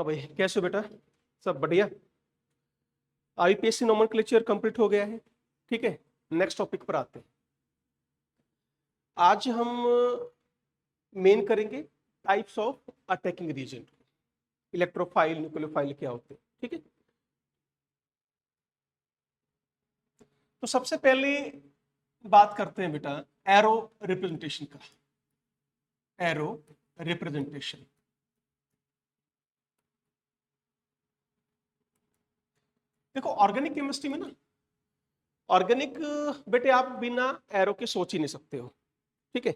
हाँ भाई, कैसे हो बेटा? सब बढ़िया। आईपीएससी नोमेनक्लेचर कंप्लीट हो गया है। ठीक है, नेक्स्ट टॉपिक पर आते हैं। आज हम मेन करेंगे types of attacking region, electrophile nucleophile क्या होते हैं। ठीक है, तो सबसे पहले बात करते हैं बेटा एरो रिप्रेजेंटेशन का। एरो रिप्रेजेंटेशन, देखो ऑर्गेनिक केमिस्ट्री में ना, ऑर्गेनिक बेटे आप बिना एरो के सोच ही नहीं सकते हो। ठीक है,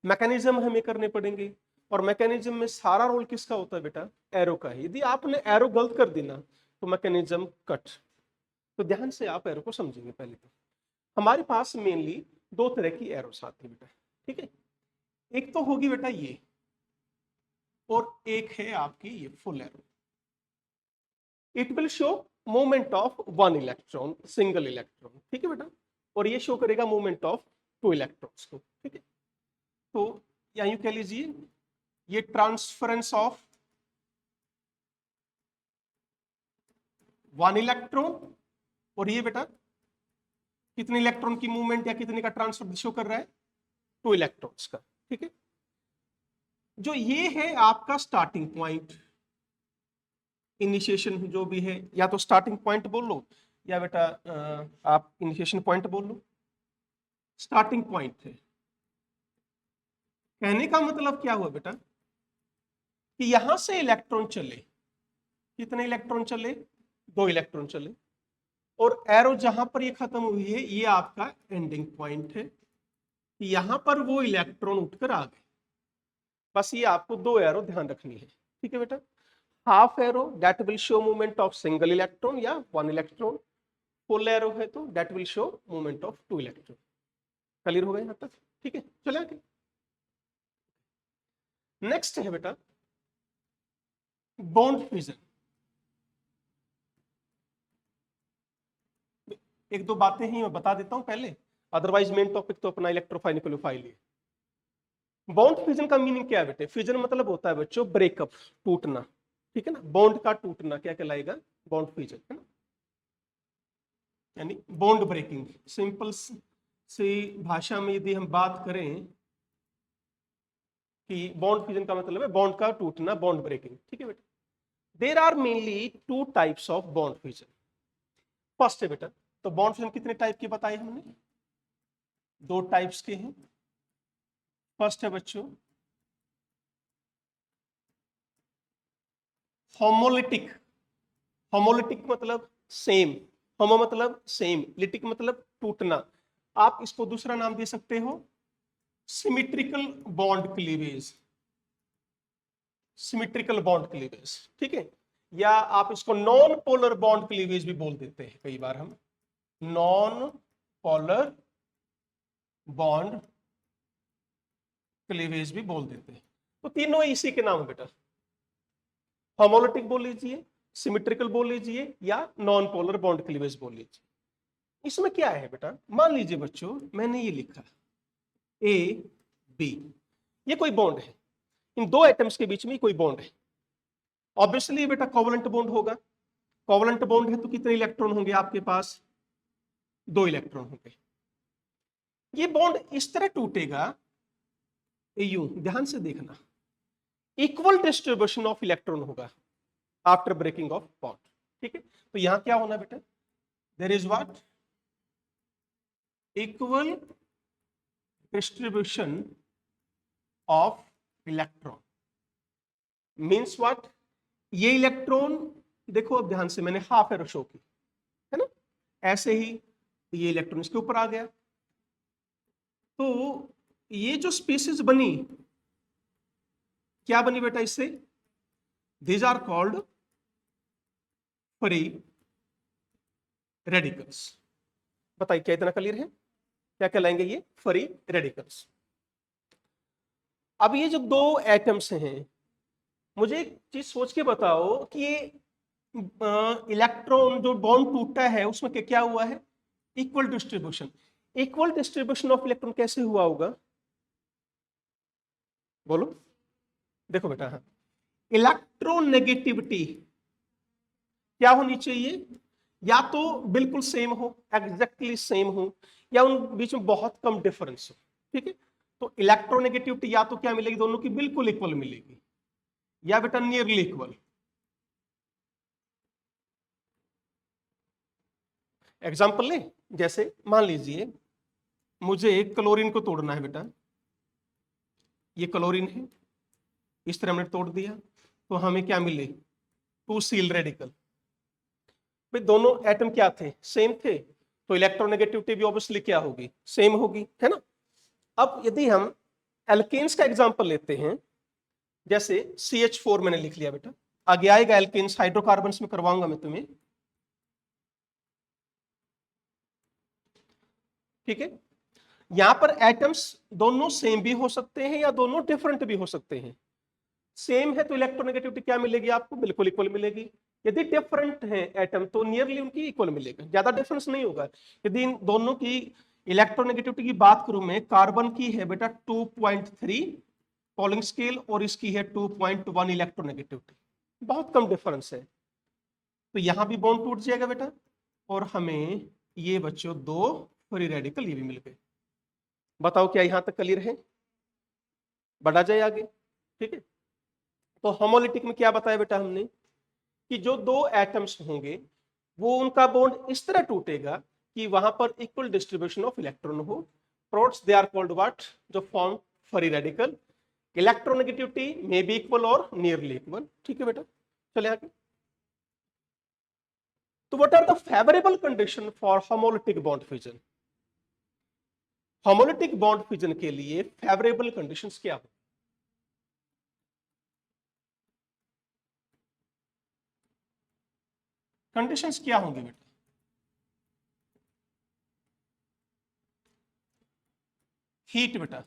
मैकेनिज्म हमें करने पड़ेंगे, और मैकेनिज्म में सारा रोल किसका होता है बेटा? एरो का है। यदि आपने एरो गलत कर दी ना तो मैकेनिज्म कट। तो ध्यान से आप एरो को समझेंगे। पहले तो हमारे पास मेनली दो तरह की एरोस आती है बेटा। ठीक है, एक तो होगी बेटा ये, और एक है आपकी ये full arrow. It will show movement of one electron, single electron. ठीक है बेटा, और ये शो करेगा मूवमेंट ऑफ टू इलेक्ट्रॉन्स को। ठीक है, तो या यूं कह लीजिए ये ट्रांसफरेंस ऑफ वन इलेक्ट्रॉन, और ये बेटा कितने इलेक्ट्रॉन की मूवमेंट या कितने का ट्रांसफर शो कर रहा है? टू इलेक्ट्रॉन्स का। ठीक है, जो ये है आपका स्टार्टिंग पॉइंट, इनिशिएशन जो भी है, या तो स्टार्टिंग पॉइंट बोल लो या बेटा आप इनिशिएशन पॉइंट बोल लो। स्टार्टिंग पॉइंट है, कहने का मतलब क्या हुआ बेटा कि यहां से इलेक्ट्रॉन चले, कितने इलेक्ट्रॉन चले? दो इलेक्ट्रॉन चले, और एरो जहां पर ये खत्म हुई है ये आपका एंडिंग पॉइंट है। यहां पर वो इलेक्ट्रॉन उठकर आ गए। बस ये आपको दो एरो ध्यान रखनी है। ठीक है बेटा, half arrow that will show movement of single electron या वन इलेक्ट्रॉन, फुल एरो है तो that will show movement of two electron. Clear हो गया यहां तक? ठीक है, चले आगे। नेक्स्ट है बेटा बॉन्ड फ्यूजन। एक दो बातें ही मैं बता देता हूं पहले, अदरवाइज मेन टॉपिक तो अपना इलेक्ट्रोफाइल न्यूक्लियोफाइल है। बॉन्ड फ्यूजन का मीनिंग क्या है बेटे? फ्यूजन मतलब होता है बच्चों ब्रेकअप, टूटना। ठीक है ना, बॉन्ड का टूटना क्या कहलाएगा? बॉन्ड फ्यूजन, है ना, यानी बॉन्ड ब्रेकिंग। सिंपल सी भाषा में यदि हम बात करें कि बॉन्ड फ्यूजन का मतलब है बॉन्ड का टूटना, बॉन्ड ब्रेकिंग। ठीक है बेटा, there are mainly two types of bond fusion. First है बेटा, तो बॉन्ड फ्यूजन कितने टाइप के बताए हमने? दो टाइप्स के हैं। फर्स्ट है बच्चों होमोलिटिक। होमोलिटिक मतलब सेम, होमो मतलब सेम, लिटिक मतलब टूटना। आप इसको दूसरा नाम दे सकते हो symmetrical bond cleavage, symmetrical bond cleavage. ठीक है, या आप इसको नॉन पोलर बॉन्ड क्लीवेज भी बोल देते हैं कई बार हम, नॉन पोलर बॉन्ड क्लीवेज भी बोल देते हैं। तो तीनों इसी के नाम है बेटा, होमोलिटिक बोल लीजिए, सिमिट्रिकल बोल लीजिए, या नॉन पोलर बॉन्ड क्लीवेज बोल लीजिए। इसमें क्या है बेटा, मान लीजिए बच्चों मैंने ये लिखा ए बी, ये कोई बॉन्ड है, इन दो एटम्स के बीच में कोई बॉन्ड है। ऑब्वियसली बेटा कोवलेंट बॉन्ड होगा। कोवलेंट बॉन्ड है तो कितने इलेक्ट्रॉन होंगे आपके पास? दो इलेक्ट्रॉन होंगे। ये बॉन्ड इस तरह टूटेगा, यूं ध्यान से देखना, इक्वल डिस्ट्रीब्यूशन ऑफ इलेक्ट्रॉन होगा आफ्टर ब्रेकिंग ऑफ बॉन्ड। ठीक है, तो यहां क्या होना बेटा? There is what? Equal distribution of electron. Means what? ये इलेक्ट्रॉन, देखो अब ध्यान से, मैंने हाफ एरो शो की है ना, ऐसे ही ये इलेक्ट्रॉन इसके ऊपर आ गया। तो ये जो स्पीसीज बनी, क्या बनी बेटा इससे? These are called free radicals. बताइए क्या इतना क्लियर है? क्या कहलाएंगे ये? Free radicals. अब ये जो दो एटम्स हैं, मुझे एक चीज सोच के बताओ कि ये इलेक्ट्रॉन जो बॉन्ड टूटा है उसमें क्या क्या हुआ है? Equal distribution. Equal distribution of electron कैसे हुआ होगा? बोलो। देखो बेटा, हाँ, इलेक्ट्रोनेगेटिविटी क्या होनी चाहिए, या तो बिल्कुल सेम हो, एग्जैक्टली सेम हो, या उन बीच में बहुत कम डिफरेंस हो। ठीक है, तो इलेक्ट्रोनेगेटिविटी या तो क्या मिलेगी, दोनों की बिल्कुल इक्वल मिलेगी, या बेटा नियरली इक्वल। एग्जाम्पल ले, जैसे मान लीजिए मुझे एक क्लोरीन को तोड़ना है बेटा, ये क्लोरीन है, इस तरह हमने तोड़ दिया, तो हमें क्या मिले, 2 सील रेडिकल। भाई दोनों एटम क्या थे, सेम थे, तो इलेक्ट्रोनेगेटिविटी भी ऑब्वियसली क्या होगी, सेम होगी, है ना। अब यदि हम एल्केन्स का एग्जांपल लेते हैं, जैसे CH4 मैंने लिख लिया बेटा, आगे आएगा एल्केन्स, हाइड्रोकार्बन्स में करवाऊंगा मैं तुम्हें। ठीक है, यहां पर एटम्स दोनों सेम भी हो सकते हैं या दोनों डिफरेंट भी हो सकते हैं। सेम है तो इलेक्ट्रोनेगेटिविटी क्या मिलेगी आपको, बिल्कुल इक्वल मिलेगी। यदि डिफरेंट है एटम तो नियरली उनकी इक्वल मिलेगा, ज्यादा डिफरेंस नहीं होगा। यदि इन दोनों की इलेक्ट्रोनेगेटिविटी की बात करूं मैं, कार्बन की है बेटा 2.3 पॉलिंग स्केल और इसकी है 2.1 इलेक्ट्रोनेगेटिविटी, बहुत कम डिफरेंस है। तो यहां भी बॉन्ड टूट जाएगा बेटा, और हमें ये बच्चों 2 फ्री रेडिकल ये भी मिल गए। बताओ क्या यहां तक क्लियर है, बढ़ा जाए आगे। ठीक है, तो होमोलिटिक में क्या बताया बेटा हमने, कि जो 2 एटम्स होंगे वो उनका बॉन्ड इस तरह टूटेगा कि वहां पर इक्वल डिस्ट्रीब्यूशन ऑफ इलेक्ट्रॉन हो। Products they are called what, जो form free radical. Electronegativity may be equal और नियरली इक्वल। ठीक है बेटा, चले आगे। तो what are the favourable condition for homolytic bond fusion. Homolytic bond fusion के लिए फेवरेबल कंडीशंस क्या हो, कंडीशंस क्या होंगे बेटा। हीट बेटा,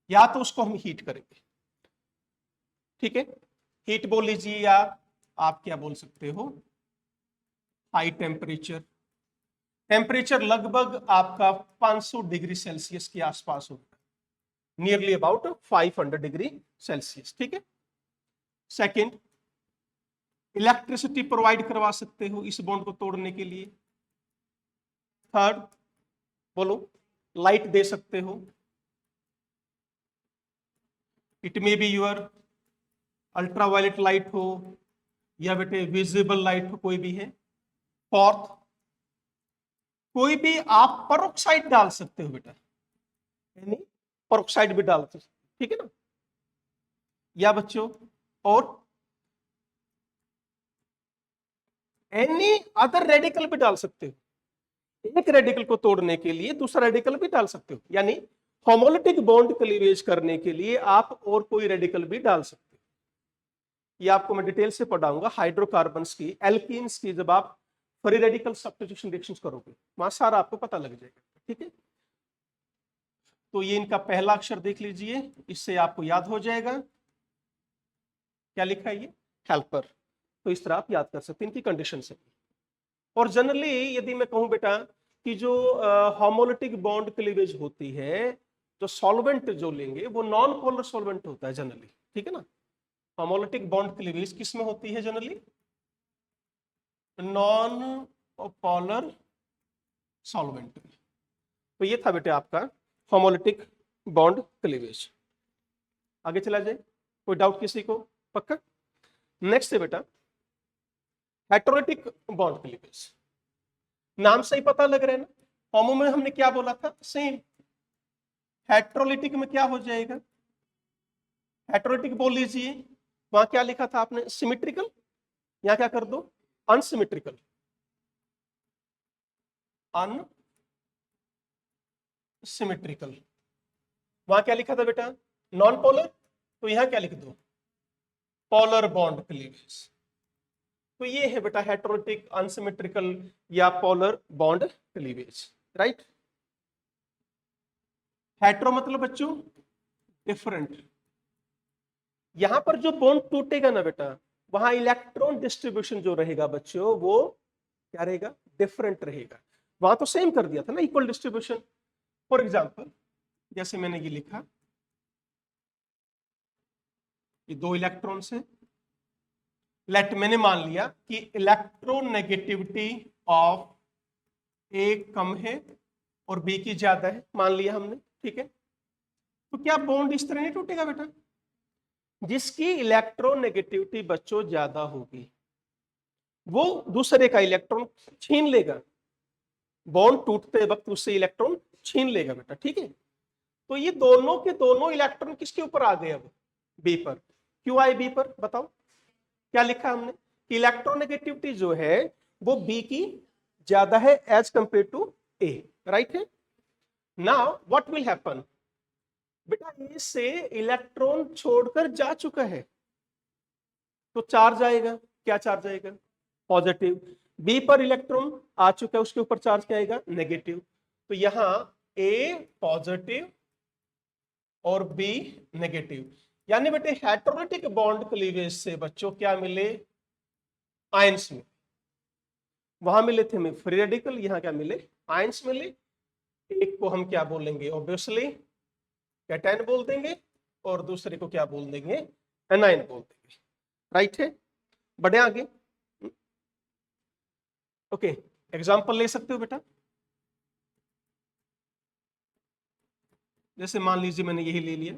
या तो उसको हम हीट करेंगे, ठीक है, हीट बोल लीजिए, या आप क्या बोल सकते हो, हाई टेम्परेचर। टेम्परेचर लगभग आपका 500 डिग्री सेल्सियस के आसपास होगा, नियरली अबाउट 500 डिग्री सेल्सियस। ठीक है, सेकंड, इलेक्ट्रिसिटी प्रोवाइड करवा सकते हो इस बॉन्ड को तोड़ने के लिए। थर्ड, बोलो, लाइट दे सकते हो, it may be your ultraviolet light हो या बेटे विजिबल लाइट हो, कोई भी है। फोर्थ, कोई भी आप परोक्साइड डाल सकते हो बेटा, यानी परोक्साइड भी डाल सकते हो, ठीक है ना, या बच्चों, और एनी अदर रेडिकल भी डाल सकते हो, एक रेडिकल को तोड़ने के लिए दूसरा रेडिकल भी डाल सकते हो, यानी होमोलिटिक बॉन्ड क्लीवेज करने के लिए आप और कोई रेडिकल भी डाल सकते हो। ये आपको मैं डिटेल से पढ़ाऊंगा हाइड्रोकार्बन्स की, एल्कीन्स की, जब आप फ्री रेडिकल सब्स्टिट्यूशन रिएक्शंस करोगे वहां सारा आपको पता लग जाएगा। ठीक है, तो ये इनका पहला अक्षर देख लीजिए, इससे आपको याद हो जाएगा क्या लिखा है, ये हेल्पर। तो इस तरह आप याद कर सकते हैं, इनकी कंडीशन है। और जनरली यदि मैं कहूं बेटा कि जो होमोलिटिक बॉन्ड क्लीवेज होती है, जो सॉल्वेंट जो लेंगे वो नॉन पोलर सॉल्वेंट होता है जनरली। ठीक है ना, होमोलिटिक बॉन्ड क्लीवेज किस में होती है जनरली, नॉन पोलर सॉल्वेंट में। तो ये था बेटे आपका होमोलिटिक बॉन्ड क्लीवेज। आगे चला जाए, कोई डाउट किसी को, पक्का। नेक्स्ट है बेटा हेटेरोलिटिक बॉन्ड क्लीवेज। नाम से ही पता लग रहा है ना, होमो में हमने क्या बोला था, सेम। हेटेरोलिटिक में क्या हो जाएगा, हेटेरोलिटिक बोल लीजिए, वहां क्या लिखा था आपने, सिमेट्रिकल, यहां क्या कर दो, अनसिमेट्रिकल। अनसिमेट्रिकल, वहां क्या लिखा था बेटा, नॉन पोलर, तो यहां क्या लिख दो, पोलर बॉन्ड क्लीवेज। तो ये है बेटा हेटेरोलिटिक, अनसिमेट्रिकल या polar bond cleavage, right. Hetero मतलब बच्चों डिफरेंट, यहां पर जो बॉन्ड टूटेगा ना बेटा, वहां इलेक्ट्रॉन डिस्ट्रीब्यूशन जो रहेगा बच्चों वो क्या रहेगा, डिफरेंट रहेगा। वहां तो सेम कर दिया था ना, इक्वल डिस्ट्रीब्यूशन। फॉर एग्जाम्पल जैसे मैंने ये लिखा ये 2 इलेक्ट्रॉन्स हैं। लेट मैंने मान लिया कि इलेक्ट्रोनेगेटिविटी ऑफ ए कम है और बी की ज्यादा है, मान लिया हमने, ठीक है। तो क्या बॉन्ड इस तरह नहीं टूटेगा बेटा? जिसकी इलेक्ट्रोनेगेटिविटी बच्चों ज्यादा होगी वो दूसरे का इलेक्ट्रॉन छीन लेगा, बॉन्ड टूटते वक्त उससे इलेक्ट्रॉन छीन लेगा बेटा, ठीक है। तो ये दोनों के दोनों इलेक्ट्रॉन किसके ऊपर आ गए? अब बी पर। क्यों आए बी पर? बताओ क्या लिखा हमने कि इलेक्ट्रोनेगेटिविटी जो है वो बी की ज्यादा है as compare to A, right है। नाउ व्हाट विल हैपन, बेटा ए से इलेक्ट्रॉन छोड़कर जा चुका है तो चार्ज आएगा। क्या चार्ज आएगा? पॉजिटिव। बी पर इलेक्ट्रॉन आ चुका है, उसके ऊपर चार्ज क्या आएगा? नेगेटिव। तो यहां ए पॉजिटिव और बी नेगेटिव, यानी बेटे हेटेरोटिक बॉन्ड क्लीवेज से बच्चों क्या मिले? आयंस में। वहां मिले थे हमें फ्री रेडिकल, यहां क्या मिले? आयंस मिले। एक को हम क्या बोलेंगे? ऑब्वियसली कैटायन बोल देंगे और दूसरे को क्या बोल देंगे? एनायन बोल देंगे, राइट है। बढ़े आगे। ओके, एग्जांपल ले सकते हो बेटा। जैसे मान लीजिए मैंने यही ले लिया।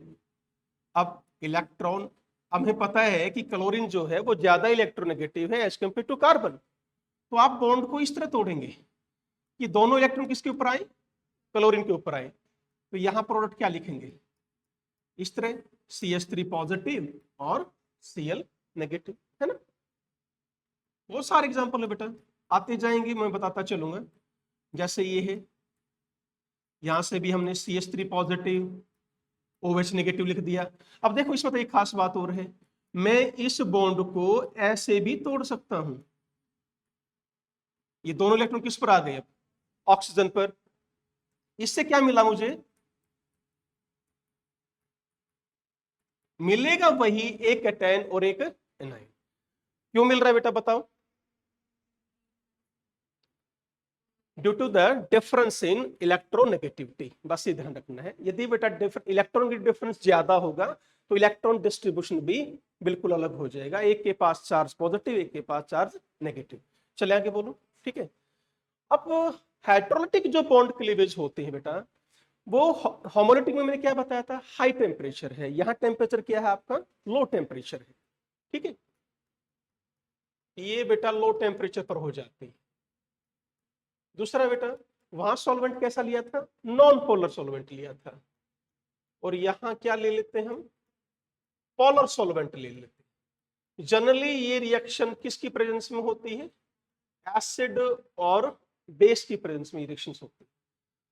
अब इलेक्ट्रॉन, हमें पता है कि क्लोरीन जो है वो ज्यादा इलेक्ट्रोनेगेटिव है एज कंपेयर टू कार्बन। तो आप बॉन्ड को इस तरह तोड़ेंगे कि दोनों इलेक्ट्रॉन किसके ऊपर आए? क्लोरीन के ऊपर आए। तो यहां प्रोडक्ट क्या लिखेंगे? इस तरह CH3 पॉजिटिव और Cl नेगेटिव, है ना। बहुत सारे एग्जांपल है बेटा, आते जाएंगे, मैं बताता चलूंगा। जैसे ये है, यहां से भी हमने CH3 पॉजिटिव OH नेगेटिव लिख दिया। अब देखो इसमें तो एक खास बात और है, मैं इस बॉन्ड को ऐसे भी तोड़ सकता हूं। ये दोनों इलेक्ट्रॉन किस पर आ गए? अब ऑक्सीजन पर। इससे क्या मिला मुझे? मिलेगा वही एक कैटायन और एक एनायन। क्यों मिल रहा है बेटा बताओ? Due to the difference in electronegativity. बस ये ध्यान रखना है, यदि बेटा इलेक्ट्रॉन की डिफरेंस ज्यादा होगा तो इलेक्ट्रॉन डिस्ट्रीब्यूशन भी बिल्कुल अलग हो जाएगा। एक के पास चार्ज पॉजिटिव, एक के पास चार्ज नेगेटिव। चले आगे बोलो, ठीक है। अब हेटेरोलिटिक जो बॉन्ड क्लीवेज होते हैं बेटा, वो होमोलिटिक में मैंने क्या बताया था? हाई टेम्परेचर है। यहां टेम्परेचर क्या है आपका? लो टेम्परेचर है, ठीक है। ये बेटा लो टेम्परेचर पर हो जाती है। दूसरा बेटा, वहां सॉल्वेंट कैसा लिया था? नॉन पोलर सॉल्वेंट लिया था। और यहां क्या ले लेते हैं हम? पोलर सॉल्वेंट ले लेते हैं। जनरली ये रिएक्शन किसकी प्रेजेंस में होती है? एसिड और बेस की प्रेजेंस में रिएक्शंस होती है।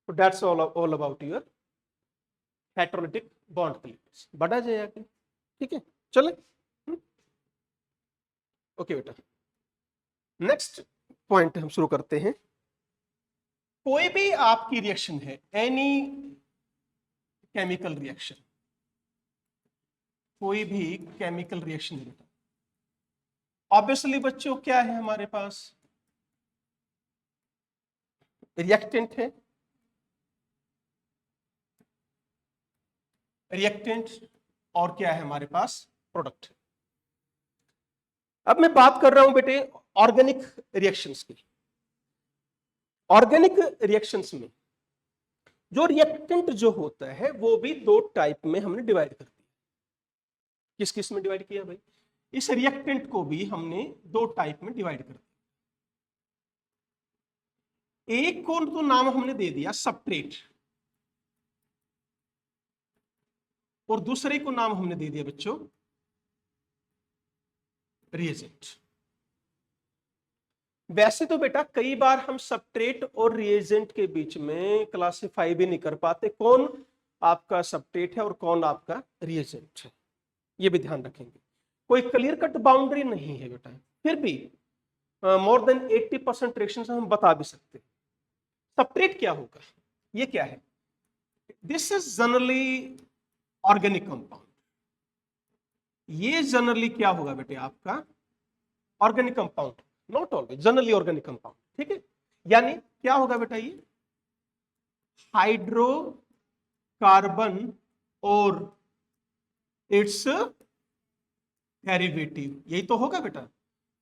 तो that's all about your heterolytic bond cleavage. बढ़ा जाए आगे, ठीक है। चले ओके बेटा, नेक्स्ट पॉइंट हम शुरू करते हैं। कोई भी आपकी रिएक्शन है, एनी केमिकल रिएक्शन, कोई भी केमिकल रिएक्शन है बेटा, ऑब्वियसली बच्चों क्या है हमारे पास? रिएक्टेंट है, रिएक्टेंट, और क्या है हमारे पास? प्रोडक्ट। अब मैं बात कर रहा हूं बेटे ऑर्गेनिक रिएक्शंस की। ऑर्गेनिक रिएक्शंस में जो रिएक्टेंट जो होता है वो भी दो टाइप में हमने डिवाइड कर दिया। किस किस में डिवाइड किया भाई? इस रिएक्टेंट को भी हमने दो टाइप में डिवाइड कर दिया। एक को तो नाम हमने दे दिया सबस्ट्रेट, और दूसरे को नाम हमने दे दिया बच्चों रिएजेंट। वैसे तो बेटा कई बार हम सबस्ट्रेट और रिएजेंट के बीच में क्लासिफाई भी नहीं कर पाते कौन आपका सबस्ट्रेट है और कौन आपका रिएजेंट है। ये भी ध्यान रखेंगे, कोई क्लियर कट बाउंड्री नहीं है बेटा। फिर भी मोर देन 80% रिएक्शंस हम बता भी सकते हैं। सबस्ट्रेट क्या होगा? ये क्या है? This is generally organic compound. ये जनरली क्या होगा बेटे आपका? Organic compound, not always, generally organic compound, ठीक है। यानी क्या होगा बेटा? ये हाइड्रोकार्बन और इट्स डेरिवेटिव, यही तो होगा बेटा।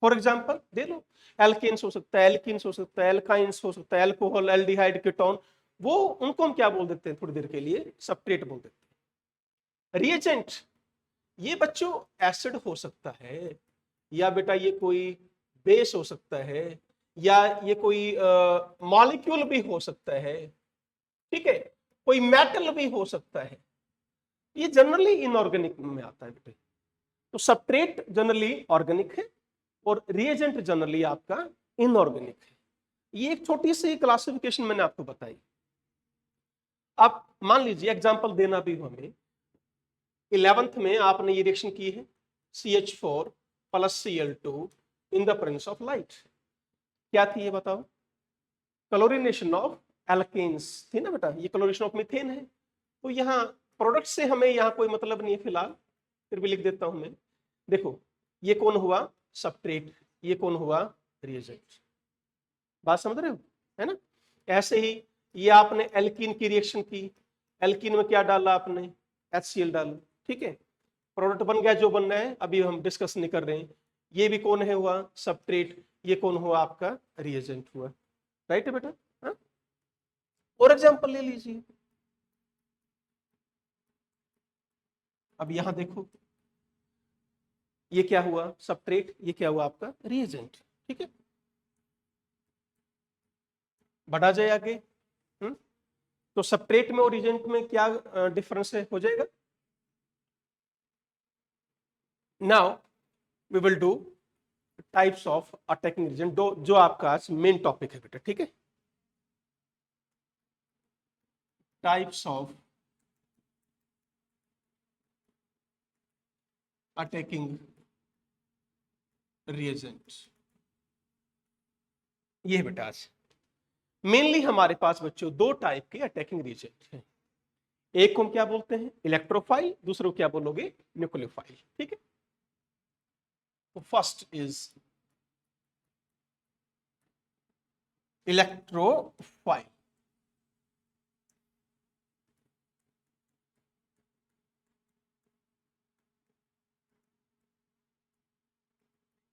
फॉर एग्जांपल दे लो, एल्केन्स हो सकता है, एल्किन्स हो सकता है, एल्काइंस हो सकता है, एल्कोहल, एल्डिहाइड, कीटोन, वो उनको हम क्या बोल देते हैं थोड़ी देर के लिए, सबस्ट्रेट बोल देते हैं। रिएजेंट, ये बच्चों एसिड हो सकता है, या बेटा ये कोई बेस हो सकता है, या ये कोई मॉलिक्यूल भी हो सकता है, ठीक है, कोई मेटल भी हो सकता है। ये जनरली इनऑर्गेनिक में आता है बेटे। तो सबस्ट्रेट जनरली ऑर्गेनिक है और रिएजेंट जनरली आपका इनऑर्गेनिक है। ये एक छोटी सी क्लासिफिकेशन मैंने आपको बताई। आप मान लीजिए एग्जांपल देना भी हमें, 11th में आपने ये रिएक्शन की है CH4 + Cl2 in the presence of light. क्या थी ये बताओ? क्लोरीनेशन ऑफ एल्केन्स थी ना बेटा, ये क्लोरीनेशन ऑफ मीथेन है। तो यहाँ प्रोडक्ट से हमें यहाँ कोई मतलब नहीं है फिलहाल, फिर भी लिख देता हूं मैं। देखो ये कौन हुआ सबस्ट्रेट, ये कौन हुआ रिएजेंट। बात समझ रहे हो, है ना? ऐसे ही ये आपने एल्कीन की रिएक्शन की, एल्कीन में क्या डाला आपने, HCl डाला, ठीक है, प्रोडक्ट बन गया जो बनना है, अभी हम डिस्कस नहीं कर रहे हैं। ये भी कौन है हुआ सबस्ट्रेट, ये कौन हुआ आपका रिएजेंट हुआ, राइट है बेटा। हाँ? और एग्जांपल ले लीजिए, अब यहां देखो ये क्या हुआ सबस्ट्रेट, ये क्या हुआ आपका रिएजेंट, ठीक है। बढ़ा जाए आगे, तो सबस्ट्रेट में और रिएजेंट में क्या डिफरेंस है, हो जाएगा। Now we will do types of attacking reagent, जो आपका आज मेन टॉपिक है बेटा, ठीक है। टाइप्स ऑफ अटैकिंग रिएजेंट, ये बेटा आज मेनली हमारे पास बच्चों दो टाइप के अटैकिंग रिएजेंट हैं। एक को हम क्या बोलते हैं इलेक्ट्रोफाइल, दूसरे को क्या बोलोगे न्यूक्लियोफाइल, ठीक है। तो फर्स्ट इज इलेक्ट्रोफाइल।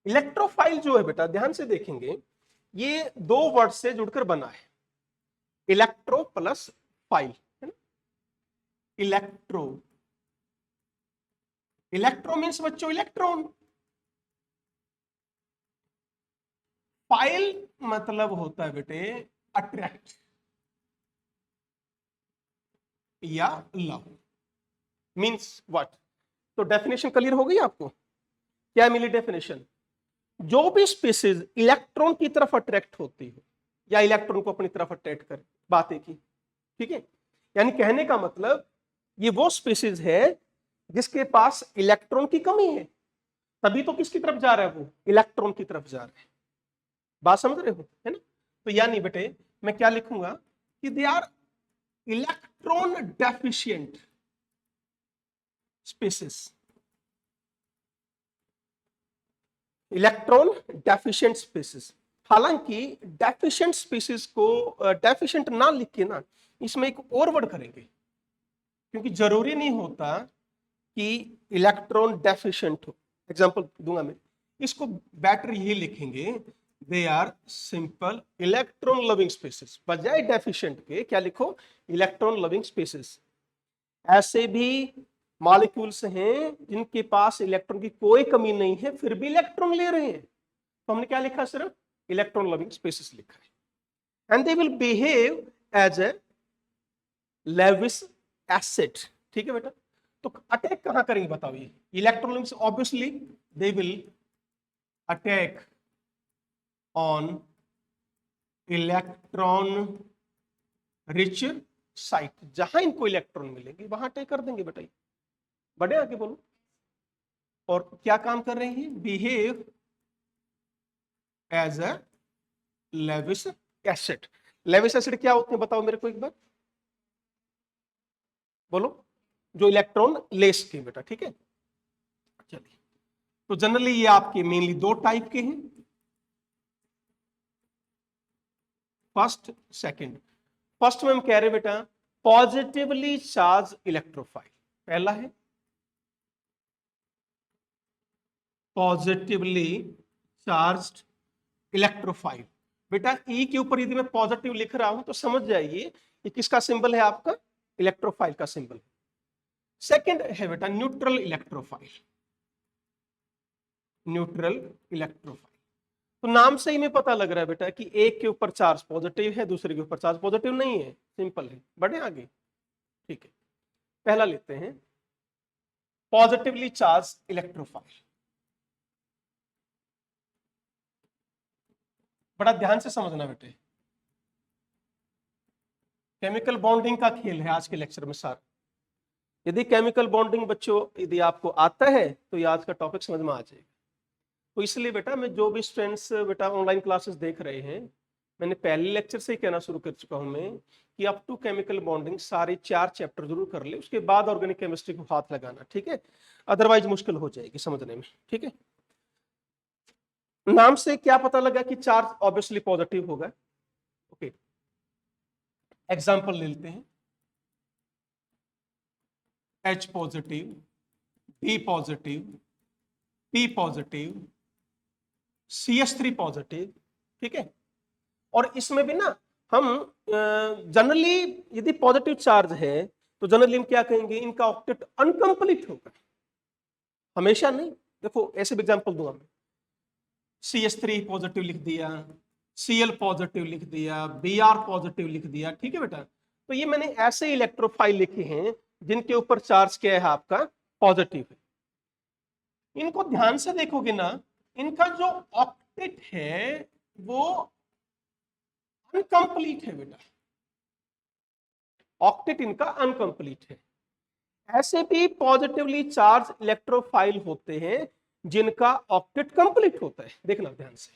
इलेक्ट्रोफाइल जो है बेटा ध्यान से देखेंगे, ये दो वर्ड से जुड़कर बना है, इलेक्ट्रो प्लस फाइल, है ना। इलेक्ट्रो, इलेक्ट्रो मीन्स बच्चों इलेक्ट्रॉन, फाइल मतलब होता है बेटे अट्रैक्ट या लव, मीन्स व्हाट। तो डेफिनेशन क्लियर हो गई आपको, क्या मिली डेफिनेशन? जो भी स्पीसीज इलेक्ट्रॉन की तरफ अट्रैक्ट होती है या इलेक्ट्रॉन को अपनी तरफ अट्रैक्ट करे, बात एक ही, ठीक है। यानी कहने का मतलब ये वो स्पीसीज है जिसके पास इलेक्ट्रॉन की कमी है, तभी तो किसकी तरफ जा रहा है वो, इलेक्ट्रॉन की तरफ जा रहा है। बात समझ रहे हो, है ना। तो यानी बेटे मैं क्या लिखूंगा कि they are electron deficient species, electron deficient species. हालांकि डेफिशिएंट स्पीसीज को डेफिशिएंट ना लिख के ना इसमें एक और वर्ड करेंगे, क्योंकि जरूरी नहीं होता कि इलेक्ट्रॉन डेफिशिएंट हो। एग्जांपल दूंगा मैं, इसको बेटर ये लिखेंगे they are simple electron loving species, बजाय डेफिशिएंट के क्या लिखो इलेक्ट्रॉन लविंग स्पीसीज। ऐसे भी मॉलिक्यूल्स हैं जिनके पास इलेक्ट्रॉन की कोई कमी नहीं है फिर भी इलेक्ट्रॉन ले रहे हैं, तो हमने क्या लिखा, सिर्फ इलेक्ट्रॉन लविंग स्पीसीज लिखा है। And they will behave as a Lewis acid, ठीक है बेटा। तो अटैक कहां करेंगे बताओ, ये electron loving obviously they will attack on electron rich site, जहां इनको इलेक्ट्रॉन मिलेंगे वहां अटैक कर देंगे बेटा। बढ़े आगे बोलो, और क्या काम कर रहे हैं, behave as a Lewis acid. Lewis acid क्या होते हैं बताओ मेरे को एक बार, बोलो। जो इलेक्ट्रॉन लेस के बेटा, ठीक है। चलिए, तो जनरली ये आपके मेनली दो टाइप के हैं, फर्स्ट सेकंड। फर्स्ट में हम कह रहे बेटा पॉजिटिवली चार्ज इलेक्ट्रोफाइल, पहला है पॉजिटिवली चार्ज्ड इलेक्ट्रोफाइल। बेटा ई के ऊपर यदि मैं पॉजिटिव लिख रहा हूं तो समझ जाइए ये किसका सिंबल है, आपका इलेक्ट्रोफाइल का सिंबल। सेकंड है बेटा न्यूट्रल इलेक्ट्रोफाइल। न्यूट्रल इलेक्ट्रोफाइल, तो नाम से ही में पता लग रहा है बेटा कि एक के ऊपर चार्ज पॉजिटिव है, दूसरे के ऊपर चार्ज पॉजिटिव नहीं है, सिंपल है। बढ़े आगे, ठीक है। पहला लेते हैं पॉजिटिवली चार्ज इलेक्ट्रोफाइल। बड़ा ध्यान से समझना बेटे, केमिकल बॉन्डिंग का खेल है आज के लेक्चर में सारा। यदि केमिकल बॉन्डिंग बच्चों यदि आपको आता है तो ये आज का टॉपिक समझ में आ जाएगा। तो इसलिए बेटा मैं जो भी स्टूडेंट्स बेटा ऑनलाइन क्लासेस देख रहे हैं, मैंने पहले लेक्चर से ही कहना शुरू कर चुका हूं मैं कि अप टू केमिकल बॉन्डिंग सारे 4 चैप्टर जरूर कर ले, उसके बाद ऑर्गेनिक केमिस्ट्री को हाथ लगाना, ठीक है, अदरवाइज मुश्किल हो जाएगी समझने में, ठीक है। नाम से क्या पता लगा कि चार्ज ऑब्वियसली पॉजिटिव होगा। ओके, एग्जाम्पल ले लेते हैं, H positive, B positive, P positive, CH3 positive, ठीक है। और इसमें भी ना हम जनरली यदि पॉजिटिव चार्ज है तो जनरली हम क्या कहेंगे, इनका ऑक्टेट अनकंप्लीट होगा, हमेशा नहीं। देखो ऐसे भी एग्जांपल दूंगा मैं, CH3 पॉजिटिव लिख दिया, Cl पॉजिटिव लिख दिया, Br पॉजिटिव लिख दिया, ठीक है बेटा। तो ये मैंने ऐसे इलेक्ट्रोफाइल लिखे हैं जिनके ऊपर चार्ज क्या है आपका, पॉजिटिव है। इनको ध्यान से देखोगे ना, इनका जो ऑक्टेट है वो अनकंप्लीट है बेटा, ऑक्टेट इनका अनकंप्लीट है। ऐसे भी पॉजिटिवली चार्ज इलेक्ट्रोफाइल होते हैं जिनका ऑक्टेट कंप्लीट होता है। देखना ध्यान से,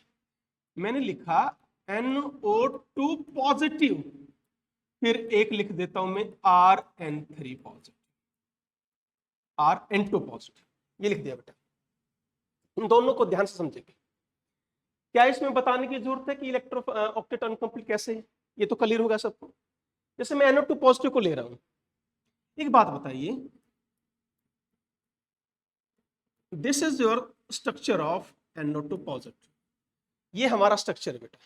मैंने लिखा NO2 पॉजिटिव, फिर एक लिख देता हूं मैं RN3 पॉजिटिव, RN2 पॉजिटिव, ये लिख दिया बेटा। इन दोनों को ध्यान से समझेंगे। क्या इसमें बताने की जरूरत है कि इलेक्ट्रो ऑक्टेट अनकंप्लीट कैसे है, ये तो क्लियर होगा सबको। जैसे मैं NO2 पॉजिटिव को ले रहा हूं, एक बात बताइए, this is your structure of NO2 positive, ये हमारा स्ट्रक्चर है बेटा।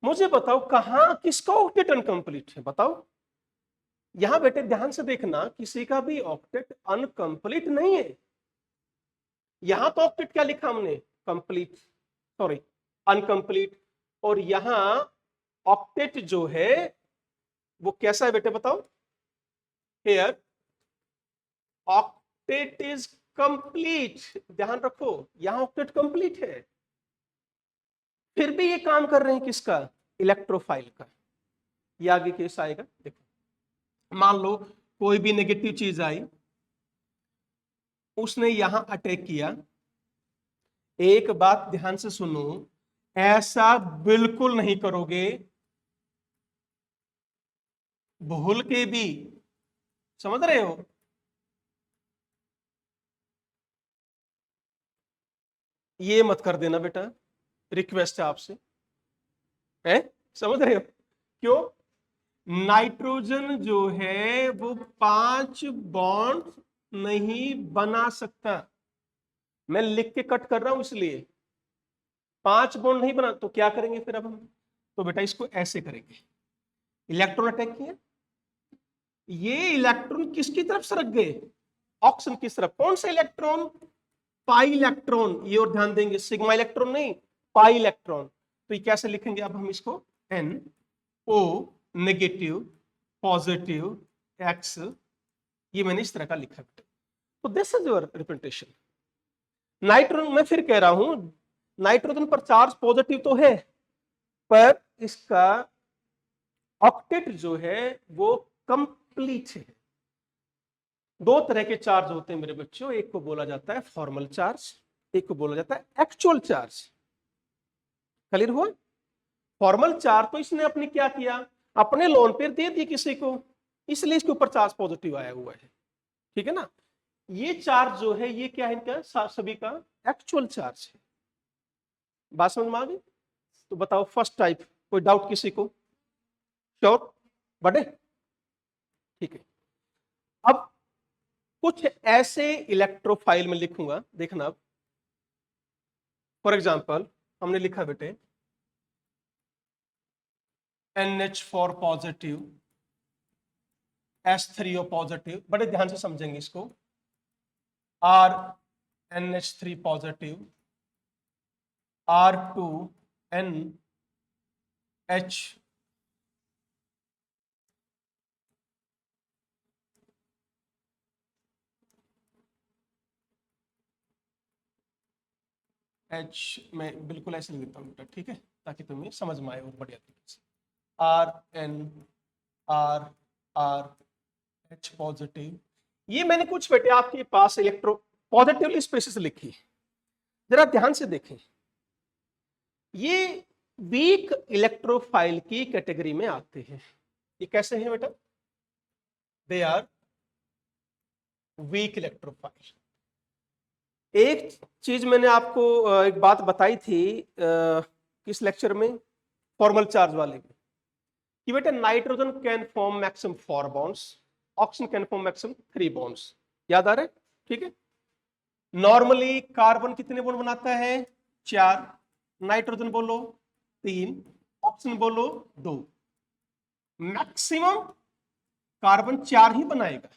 मुझे बताओ कहां किसका ऑक्टेट अनकंप्लीट है, बताओ। यहां बेटे ध्यान से देखना, किसी का भी ऑक्टेट अनकंप्लीट नहीं है। यहां तो ऑक्टेट क्या लिखा हमने, कंप्लीट, सॉरी अनकंप्लीट, और यहां ऑक्टेट जो है वो कैसा है बेटे बताओ। हियर ऑक्टेट इज कंप्लीट, ध्यान रखो यहां ऑक्टेट कंप्लीट है, फिर भी ये काम कर रहे हैं किसका, इलेक्ट्रोफाइल का। ये आगे केस आएगा, देखो मान लो कोई भी नेगेटिव चीज आई, उसने यहां अटैक किया। एक बात ध्यान से सुनो, ऐसा बिल्कुल नहीं करोगे भूल के भी, समझ रहे हो। ये मत कर देना बेटा, रिक्वेस्ट है आपसे, है समझ रहे हो। क्यों, नाइट्रोजन जो है वो 5 बॉन्ड नहीं बना सकता, मैं लिख के कट कर रहा हूं इसलिए। 5 बॉन्ड नहीं बना तो क्या करेंगे फिर अब हम, तो बेटा इसको ऐसे करेंगे, इलेक्ट्रॉन अटैक किया, ये इलेक्ट्रॉन किसकी तरफ सरक गए, ऑक्सीजन की तरफ। कौन सा इलेक्ट्रॉन, पाई इलेक्ट्रॉन, ये और ध्यान देंगे, सिग्मा इलेक्ट्रॉन नहीं, पाई इलेक्ट्रॉन। तो ये कैसे लिखेंगे अब हम इसको, NO नेगेटिव पॉजिटिव X, ये मैंने इस तरह का लिखा। तो this is your representation. Nitrogen, मैं फिर कह रहा हूं नाइट्रोजन पर चार्ज पॉजिटिव तो है, पर इसका ऑक्टेट जो है वो कंप्लीट है। 2 तरह के चार्ज होते हैं मेरे बच्चों, एक को बोला जाता है फॉर्मल चार्ज, एक को बोला जाता है एक्चुअल चार्ज। क्लियर हुआ। फॉर्मल चार्ज तो इसने अपनी क्या किया, अपने लोन पे दे दी किसी को, इसलिए इसके ऊपर चार्ज पॉजिटिव आया हुआ है, ठीक है ना। ये चार्ज जो है ये क्या है, इनका सभी का एक्चुअल चार्ज है। बात समझ में आ गई। तो बताओ फर्स्ट टाइप, कोई डाउट किसी को, श्योर बड़े, ठीक है। अब कुछ ऐसे इलेक्ट्रोफाइल में लिखूंगा, देखना अब। फॉर एग्जाम्पल हमने लिखा बेटे NH4 पॉजिटिव, H3O पॉजिटिव, बड़े ध्यान से समझेंगे इसको, R NH3 पॉजिटिव, R2NH मैं बिल्कुल ऐसे लिखता हूँ बेटा, ठीक है, ताकि तुम्हें समझ में आए और बढ़िया तरीके से। RNRRH पॉजिटिव, ये मैंने कुछ बेटे आपके पास इलेक्ट्रो पॉजिटिवली स्पेसिस लिखी, जरा ध्यान से देखें। ये वीक इलेक्ट्रोफाइल की कैटेगरी में आते हैं। ये कैसे हैं बेटा? They are weak electrophile. एक चीज मैंने आपको एक बात बताई थी किस लेक्चर में, फॉर्मल चार्ज वाले में, कि बेटा nitrogen can form maximum 4 bonds, oxygen can form maximum 3 bonds. याद आ रहा है? ठीक है। नॉर्मली कार्बन कितने बॉन्ड बनाता है? 4, नाइट्रोजन बोलो 3, ऑक्सीजन बोलो 2। मैक्सिमम कार्बन 4 ही बनाएगा,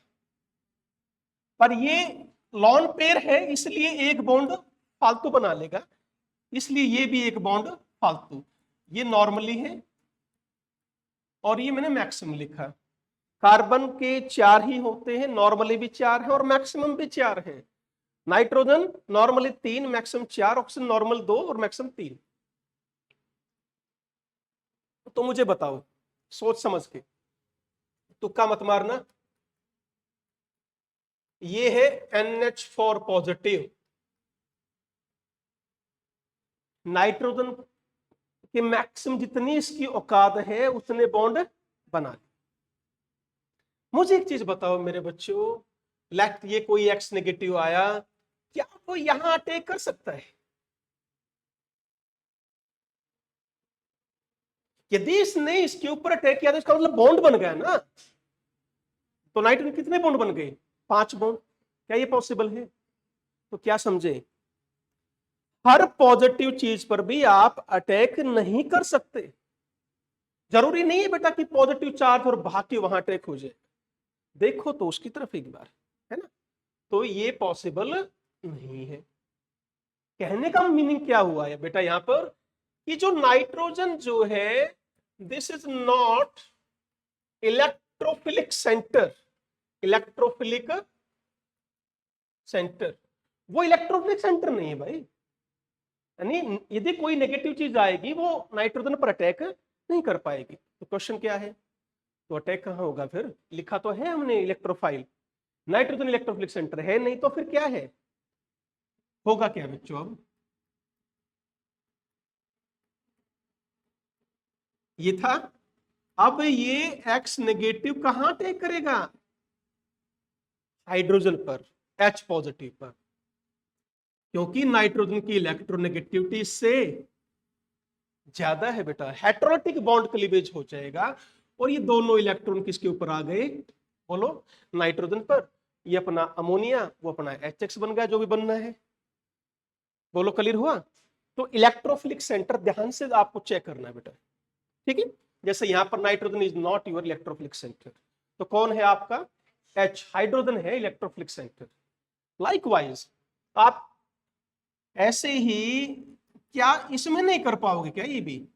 पर ये लॉन पेयर है इसलिए एक बॉन्ड फालतू बना लेगा, इसलिए ये भी एक बॉन्ड फालतू। ये नॉर्मली है और ये मैंने मैक्सिमम लिखा। कार्बन के 4 ही होते हैं, नॉर्मली भी 4 है और मैक्सिमम भी 4 है। Nitrogen normally 3, maximum 4, oxygen normal 2 और मैक्सिमम 3। तो मुझे बताओ सोच समझ के, तुक्का मत मारना। ये है NH4 पॉजिटिव, नाइट्रोजन के मैक्सिमम जितनी इसकी औकात है उतने बॉन्ड बना ले। मुझे एक चीज बताओ मेरे बच्चों, लेट ये कोई X नेगेटिव आया, क्या वो यहां अटैक कर सकता है? यदि इसने इसके ऊपर अटैक किया तो इसका मतलब बॉन्ड बन गया ना। तो नाइट्रोजन कितने बॉन्ड बन गए? 5 बॉन्ड। क्या ये पॉसिबल है? तो क्या समझे, हर पॉजिटिव चीज पर भी आप अटैक नहीं कर सकते। जरूरी नहीं है बेटा कि पॉजिटिव चार्ज और भाग के वहां अटैक हो जाए। देखो तो उसकी तरफ एक बार, है ना? तो ये पॉसिबल नहीं है। कहने का मीनिंग क्या हुआ है बेटा यहां पर, कि जो नाइट्रोजन जो है this is not electrophilic centre. Electrophilic centre, वो इलेक्ट्रोफिलिक सेंटर नहीं है भाई। यानी यदि कोई नेगेटिव चीज आएगी वो नाइट्रोजन पर अटैक नहीं कर पाएगी। तो क्वेश्चन क्या है, तो अटैक कहां होगा फिर? लिखा तो है हमने इलेक्ट्रोफाइल, नाइट्रोजन इलेक्ट्रोफिलिक सेंटर है नहीं, तो फिर क्या है? होगा क्या बच्चों? अब ये था, अब ये X नेगेटिव कहां अटैक करेगा? हाइड्रोजन पर, H पॉजिटिव पर, क्योंकि नाइट्रोजन की इलेक्ट्रोनेगेटिविटी इससे ज्यादा है बेटा। हेटेरोटिक बॉन्ड क्लीवेज हो जाएगा और ये दोनों इलेक्ट्रॉन किसके ऊपर आ गए? बोलो, नाइट्रोजन पर। ये अपना अमोनिया, वो अपना HX बन गया, जो भी बनना है। बोलो क्लियर हुआ? तो इलेक्ट्रोफिलिक सेंटर ध्यान से आपको चेक करना है बेटा, ठीक है। जैसे यहां पर nitrogen is not your electrophilic centre, तो कौन है आपका? H, हाइड्रोजन है इलेक्ट्रोफिलिक सेंटर। लाइकवाइज आप ऐसे ही, क्या इसमें नहीं कर पाओगे क्या ये भी?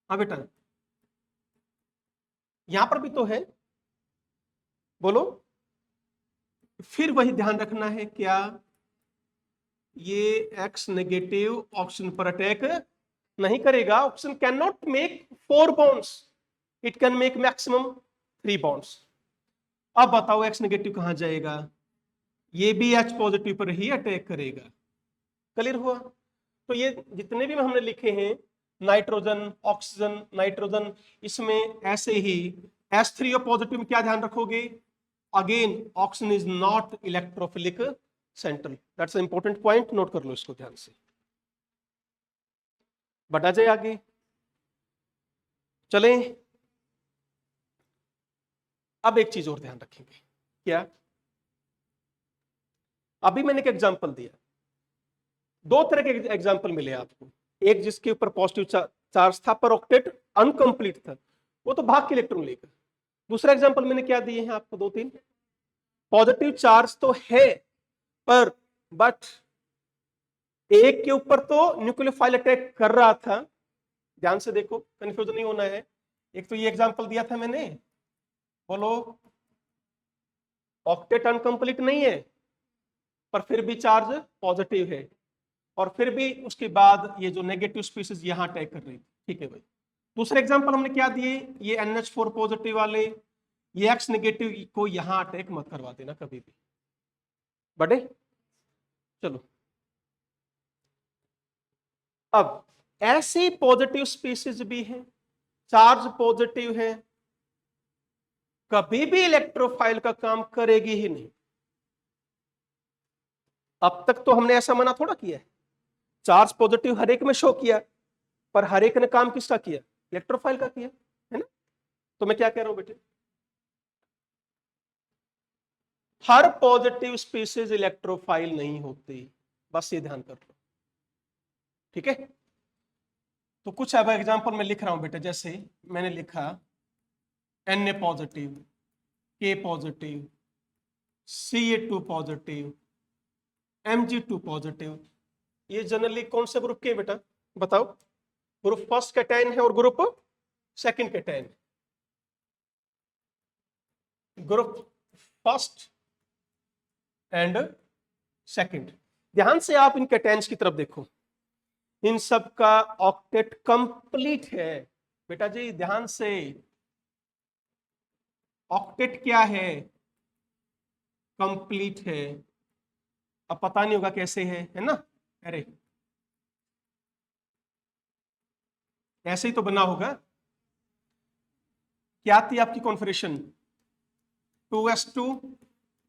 हाँ बेटा, यहां पर भी तो है। बोलो, फिर वही ध्यान रखना है, क्या ये X नेगेटिव ऑक्सीजन पर अटैक नहीं करेगा? Oxygen can not make 4 bonds, it can make maximum 3 bonds. अब बताओ X नेगेटिव कहां जाएगा? ये भी H पॉजिटिव पर ही अटैक करेगा। क्लियर हुआ? तो ये जितने भी हमने लिखे हैं, नाइट्रोजन, ऑक्सीजन, नाइट्रोजन, इसमें ऐसे ही H3O पॉजिटिव में क्या ध्यान रखोगे? Again oxygen is not electrophilic centre. That's important point, note कर लो इसको ध्यान से। बढ़ा जाए आगे, चलें। अब एक चीज और ध्यान रखेंगे, क्या? अभी मैंने एक एग्जांपल दिया, दो तरह के एग्जांपल मिले आपको, एक जिसके ऊपर पॉजिटिव चार्ज था पर ऑक्टेट अनकंप्लीट था, वो तो भाग के इलेक्ट्रॉन लेकर। दूसरा एग्जांपल मैंने क्या दिए हैं आपको, दो तीन, पॉजिटिव चार्ज तो है पर बट एक के ऊपर तो न्यूक्लियोफाइल अटैक कर रहा था, ध्यान से देखो कंफ्यूजन नहीं होना है। एक तो ये एग्जांपल दिया था मैंने, बोलो ऑक्टेट अनकंप्लीट नहीं है पर फिर भी चार्ज पॉजिटिव है, और फिर भी उसके बाद ये जो नेगेटिव स्पीसीज यहां अटैक कर रही थी, ठीक है भाई। दूसरे एग्जांपल हमने क्या दिए, ये NH4 पॉजिटिव वाले, ये X नेगेटिव को यहां अटैक मत करवा देना कभी भी, बड़े। चलो अब ऐसी पॉजिटिव स्पीसीज भी हैं, चार्ज पॉजिटिव है, कभी भी इलेक्ट्रोफाइल का काम करेगी ही नहीं। अब तक तो हमने ऐसा मना थोड़ा किया है, चार्ज पॉजिटिव हर एक में शो किया, पर हर एक ने काम किसका किया, इलेक्ट्रोफाइल का किया, है ना। तो मैं क्या कह रहा हूं बेटे, हर पॉजिटिव स्पीसीज इलेक्ट्रोफाइल नहीं होती, बस ये ध्यान कर लो, ठीक है। तो कुछ अब एग्जांपल मैं लिख रहा हूं बेटा, जैसे मैंने लिखा Na positive, K positive, Ca2 positive, Mg2 positive, ये जनरली कौन से ग्रुप के बेटा बताओ, ग्रुप फर्स्ट कैटायन है और group second cation, group first and second. ध्यान से आप इन कैटायन्स की तरफ देखो, इन सब का ऑक्टेट कंप्लीट है बेटा जी, ध्यान से। ऑक्टेट क्या है, कंप्लीट है। अब पता नहीं होगा कैसे है ना, अरे ऐसे ही तो बना होगा। क्या थी आपकी कॉन्फ़िगरेशन, 2s2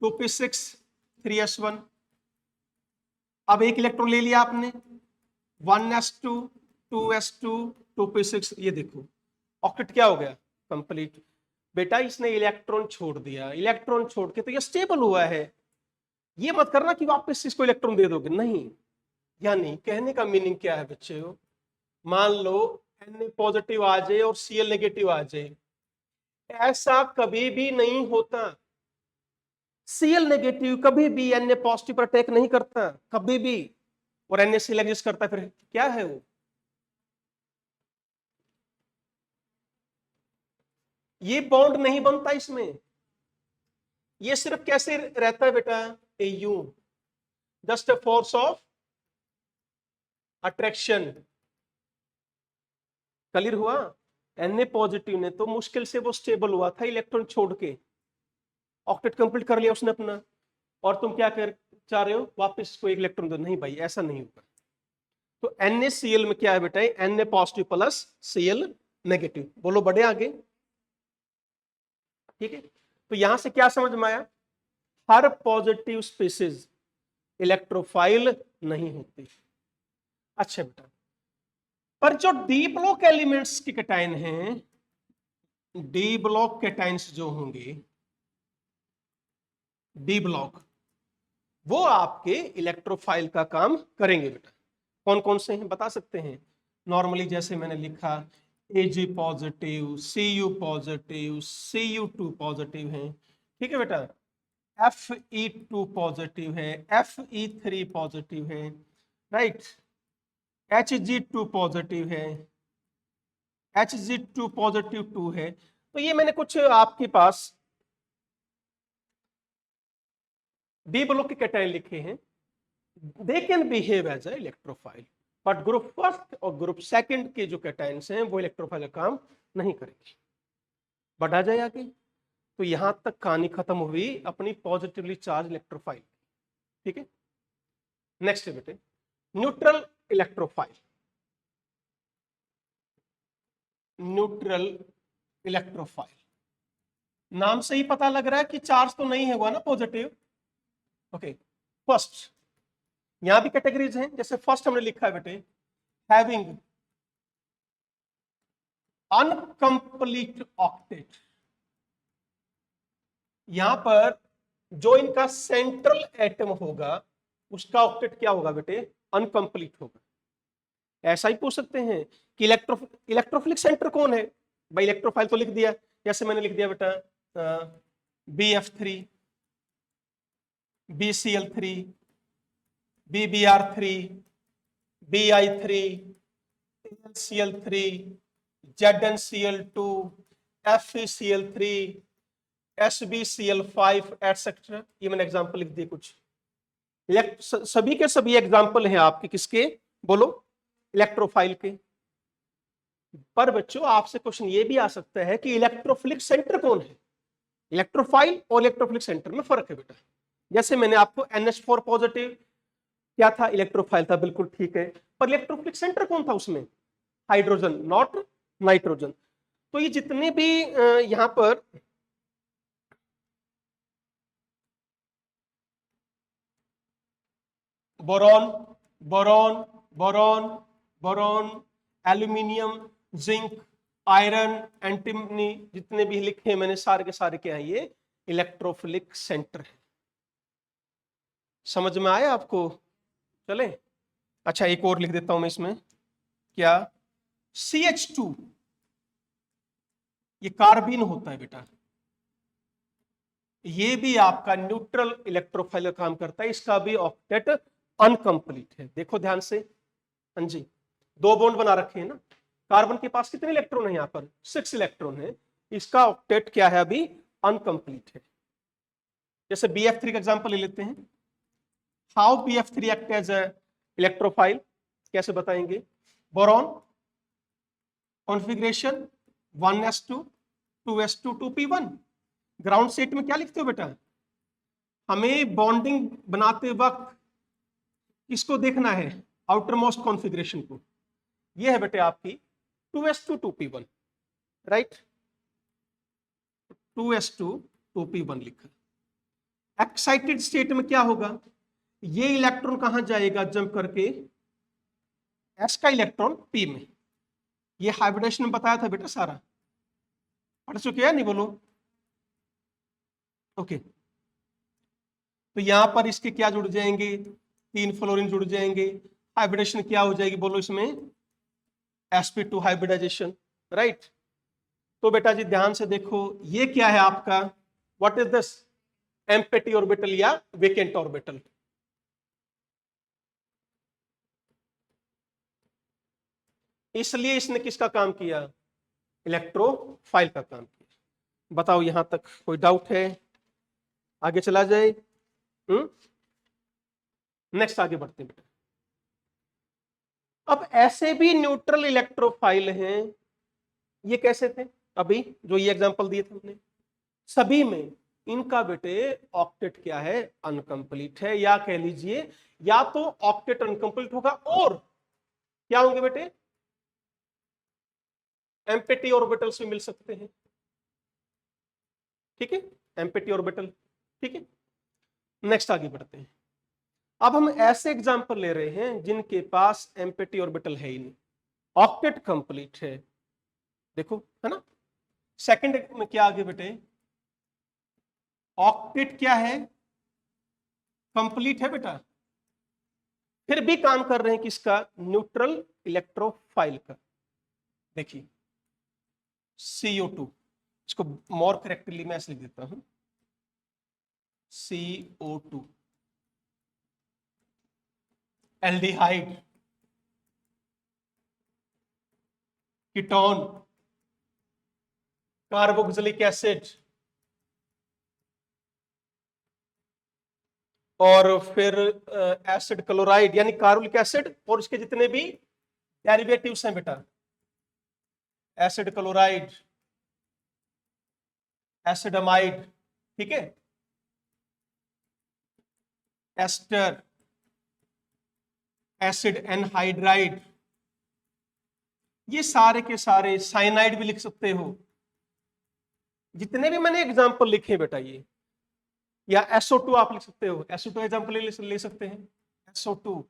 2p6 3s1। अब एक इलेक्ट्रॉन ले लिया आपने, 1s2 2s2 2p6, ये देखो ऑक्टेट क्या हो गया, कंप्लीट। बेटा इसने इलेक्ट्रॉन छोड़ दिया, इलेक्ट्रॉन छोड़ के तो ये स्टेबल हुआ है, ये मत करना कि वापस इसको इलेक्ट्रॉन दे दोगे, नहीं। यानी कहने का मीनिंग क्या है बच्चों, मान लो Na पॉजिटिव आ जाए और Cl नेगेटिव आ जाए, ऐसा कभी भी नहीं होता। Cl नेगेटिव कभी भी Na पॉजिटिव पर अटैक नहीं करता, कभी भी, और NaCl एग्जिस्ट करता है, फिर क्या है वो, ये बॉन्ड नहीं बनता इसमें। ये सिर्फ कैसे रहता है बेटा, you, just a force of attraction. Clear हुआ। Na पॉजिटिव ने तो मुश्किल से वो स्टेबल हुआ था, इलेक्ट्रॉन छोड़ के ऑक्टेट कंप्लीट कर लिया उसने अपना, और तुम क्या कर चाह रहे हो, वापस इसको एक इलेक्ट्रॉन दो, नहीं भाई ऐसा नहीं होगा। तो NaCl में क्या है बेटा, Na positive plus Cl negative, बोलो बड़े आगे, ठीक है। तो यहां से क्या समझ में आया, हर पॉजिटिव स्पीसीज इलेक्ट्रोफाइल नहीं होती। अच्छा बेटा, पर जो डी ब्लॉक एलिमेंट्स के कैटायन हैं, डी ब्लॉक कैटायन्स जो होंगे, डी ब्लॉक, वो आपके इलेक्ट्रोफाइल का काम करेंगे बेटा। कौन कौन से हैं बता सकते हैं, नॉर्मली जैसे मैंने लिखा Ag positive, Cu positive, Cu2 positive है, ठीक है बेटा, Fe2 पॉजिटिव है, Fe3 पॉजिटिव है, राइट, Hg2 पॉजिटिव है, Hg2 पॉजिटिव 2 है। तो ये मैंने कुछ आपके पास डी ब्लॉक के कैटायन लिखे हैं, they can behave as a electrophile, but group first और ग्रुप सेकंड के जो कैटायन्स हैं वो इलेक्ट्रोफाइल का काम नहीं करेंगे। बढ़ा जाए आगे, तो यहां तक कहानी खत्म हुई अपनी पॉजिटिवली चार्ज इलेक्ट्रोफाइल, ठीक है। नेक्स्ट है बेटे न्यूट्रल इलेक्ट्रोफाइल। न्यूट्रल इलेक्ट्रोफाइल, नाम से ही पता लग रहा है कि चार्ज तो नहीं है हुआ ना पॉजिटिव। ओके, फर्स्ट यहां भी कैटेगरीज हैं, जैसे फर्स्ट हमने लिखा है बेटे, हैविंग अनकंप्लीट ऑक्टेट। यहां पर जो इनका सेंट्रल एटम होगा उसका ऑक्टेट क्या होगा बेटे, अनकंप्लीट होगा। ऐसा ही पूछ सकते हैं कि इलेक्ट्रोफिलिक सेंटर कौन है, भाई इलेक्ट्रोफाइल तो लिख दिया, जैसे मैंने लिख दिया बेटा BF3, BCl3, BBr3, BI3, AlCl3, ZnCl2, FeCl3, SbCl5 etcetera. ये मैंने एग्जांपल लिख दिए कुछ। सभी के सभी एग्जांपल हैं आपके किसके, बोलो, इलेक्ट्रोफाइल के। पर बच्चों आपसे क्वेश्चन ये भी आ सकता है कि इलेक्ट्रोफिलिक सेंटर कौन है। इलेक्ट्रोफाइल और इलेक्ट्रोफिलिक सेंटर में फर्क है बेटा। जैसे मैंने आपको NH4 पॉजिटिव क्या था, इलेक्ट्रोफाइल था, बिल्कुल ठीक है, पर इलेक्ट्रोफिलिक सेंटर कौन था उसमें, हाइड्रोजन, नॉट नाइट्रोजन। तो ये जितने भी यहां पर boron, boron, boron, boron, aluminium, zinc, iron, antimony, जितने भी लिखे मैंने सारे के सारे क्या है, ये इलेक्ट्रोफिलिक सेंटर है। समझ में आया आपको, चले। अच्छा एक और लिख देता हूं मैं इसमें, क्या, CH2 ये कार्बिन होता है बेटा, ये भी आपका न्यूट्रल इलेक्ट्रोफाइल का काम करता है, इसका भी ऑक्टेट अनकंप्लीट है। देखो ध्यान से, हाँ जी, 2 बॉन्ड बना रखे हैं ना, कार्बन के पास कितने इलेक्ट्रॉन है, यहाँ पर 6 इलेक्ट्रॉन है, इसका ऑक्टेट क्या है, अभी अनकंप्लीट है। जैसे BF3 का एग्जांपल ले लेते हैं। How BF3 act as a electrophile, कैसे बताएंगे। Boron configuration 1s2 2s2 2p1। Ground state में क्या लिखते हो बेटा, हमें बॉन्डिंग बनाते वक्त किसको देखना है, आउटर मोस्ट कॉन्फ़िगरेशन को। ये है बेटे आपकी 2s2 2p1, right, 2s2 2p1 लिखा। एक्साइटेड स्टेट में क्या होगा, ये इलेक्ट्रॉन कहां जाएगा, जंप करके s का इलेक्ट्रॉन p में। ये हाइब्रिडेशन में बताया था बेटा सारा, पढ़ चुके हैं नहीं, बोलो ओके। तो यहां पर इसके क्या जुड़ जाएंगे, 3 फ्लोरीन जुड़ जाएंगे, हाइब्रिडेशन क्या हो जाएगी, बोलो इसमें sp2 हाइब्रिडाइजेशन, राइट। तो बेटा जी ध्यान से देखो, ये क्या है आपका, what is this, empty orbital या वेकेंट ऑर्बिटल। इसलिए इसने किसका काम किया, इलेक्ट्रोफाइल का काम किया। बताओ यहां तक कोई डाउट है, आगे चला जाए। नेक्स्ट आगे बढ़ते हैं बेटा। अब ऐसे भी न्यूट्रल इलेक्ट्रोफाइल हैं, ये कैसे थे, अभी जो ये एग्जांपल दिए थे हमने, सभी में इनका बेटे ऑक्टेट क्या है, अनकंप्लीट है, या कह लीजिए या तो ऑक्टेट अनकंप्लीट होगा और क्या होंगे बेटे, एम्प्टी ऑर्बिटल्स भी मिल सकते हैं, ठीक है, एम्प्टी ऑर्बिटल, ठीक है। नेक्स्ट आगे बढ़ते हैं। अब हम ऐसे एग्जांपल ले रहे हैं जिनके पास एम्प्टी ऑर्बिटल है ही नहीं, ऑक्टेट कंप्लीट है। देखो है ना, सेकंड में क्या आगे बेटे, ऑक्टेट क्या है, कंप्लीट है बेटा, फिर भी काम कर रहे हैं किसका, न्यूट्रल इलेक्ट्रोफाइल का। देखिए CO2, इसको मोर करेक्टली मैं ऐसे लिख देता हूं, CO2, aldehyde, ketone, carboxylic acid, और फिर एसिड क्लोराइड यानी कार्बोलिक एसिड, और इसके जितने भी डेरिवेटिव्स हैं बेटा, एसिड क्लोराइड, एसिड अमाइड, ठीक है, एस्टर, एसिड एनहाइड्राइड, ये सारे के सारे, साइनाइड भी लिख सकते हो, जितने भी मैंने एग्जांपल लिखे बेटा ये, या SO2 आप लिख सकते हो, SO2 एग्जांपल ले सकते हैं, SO2,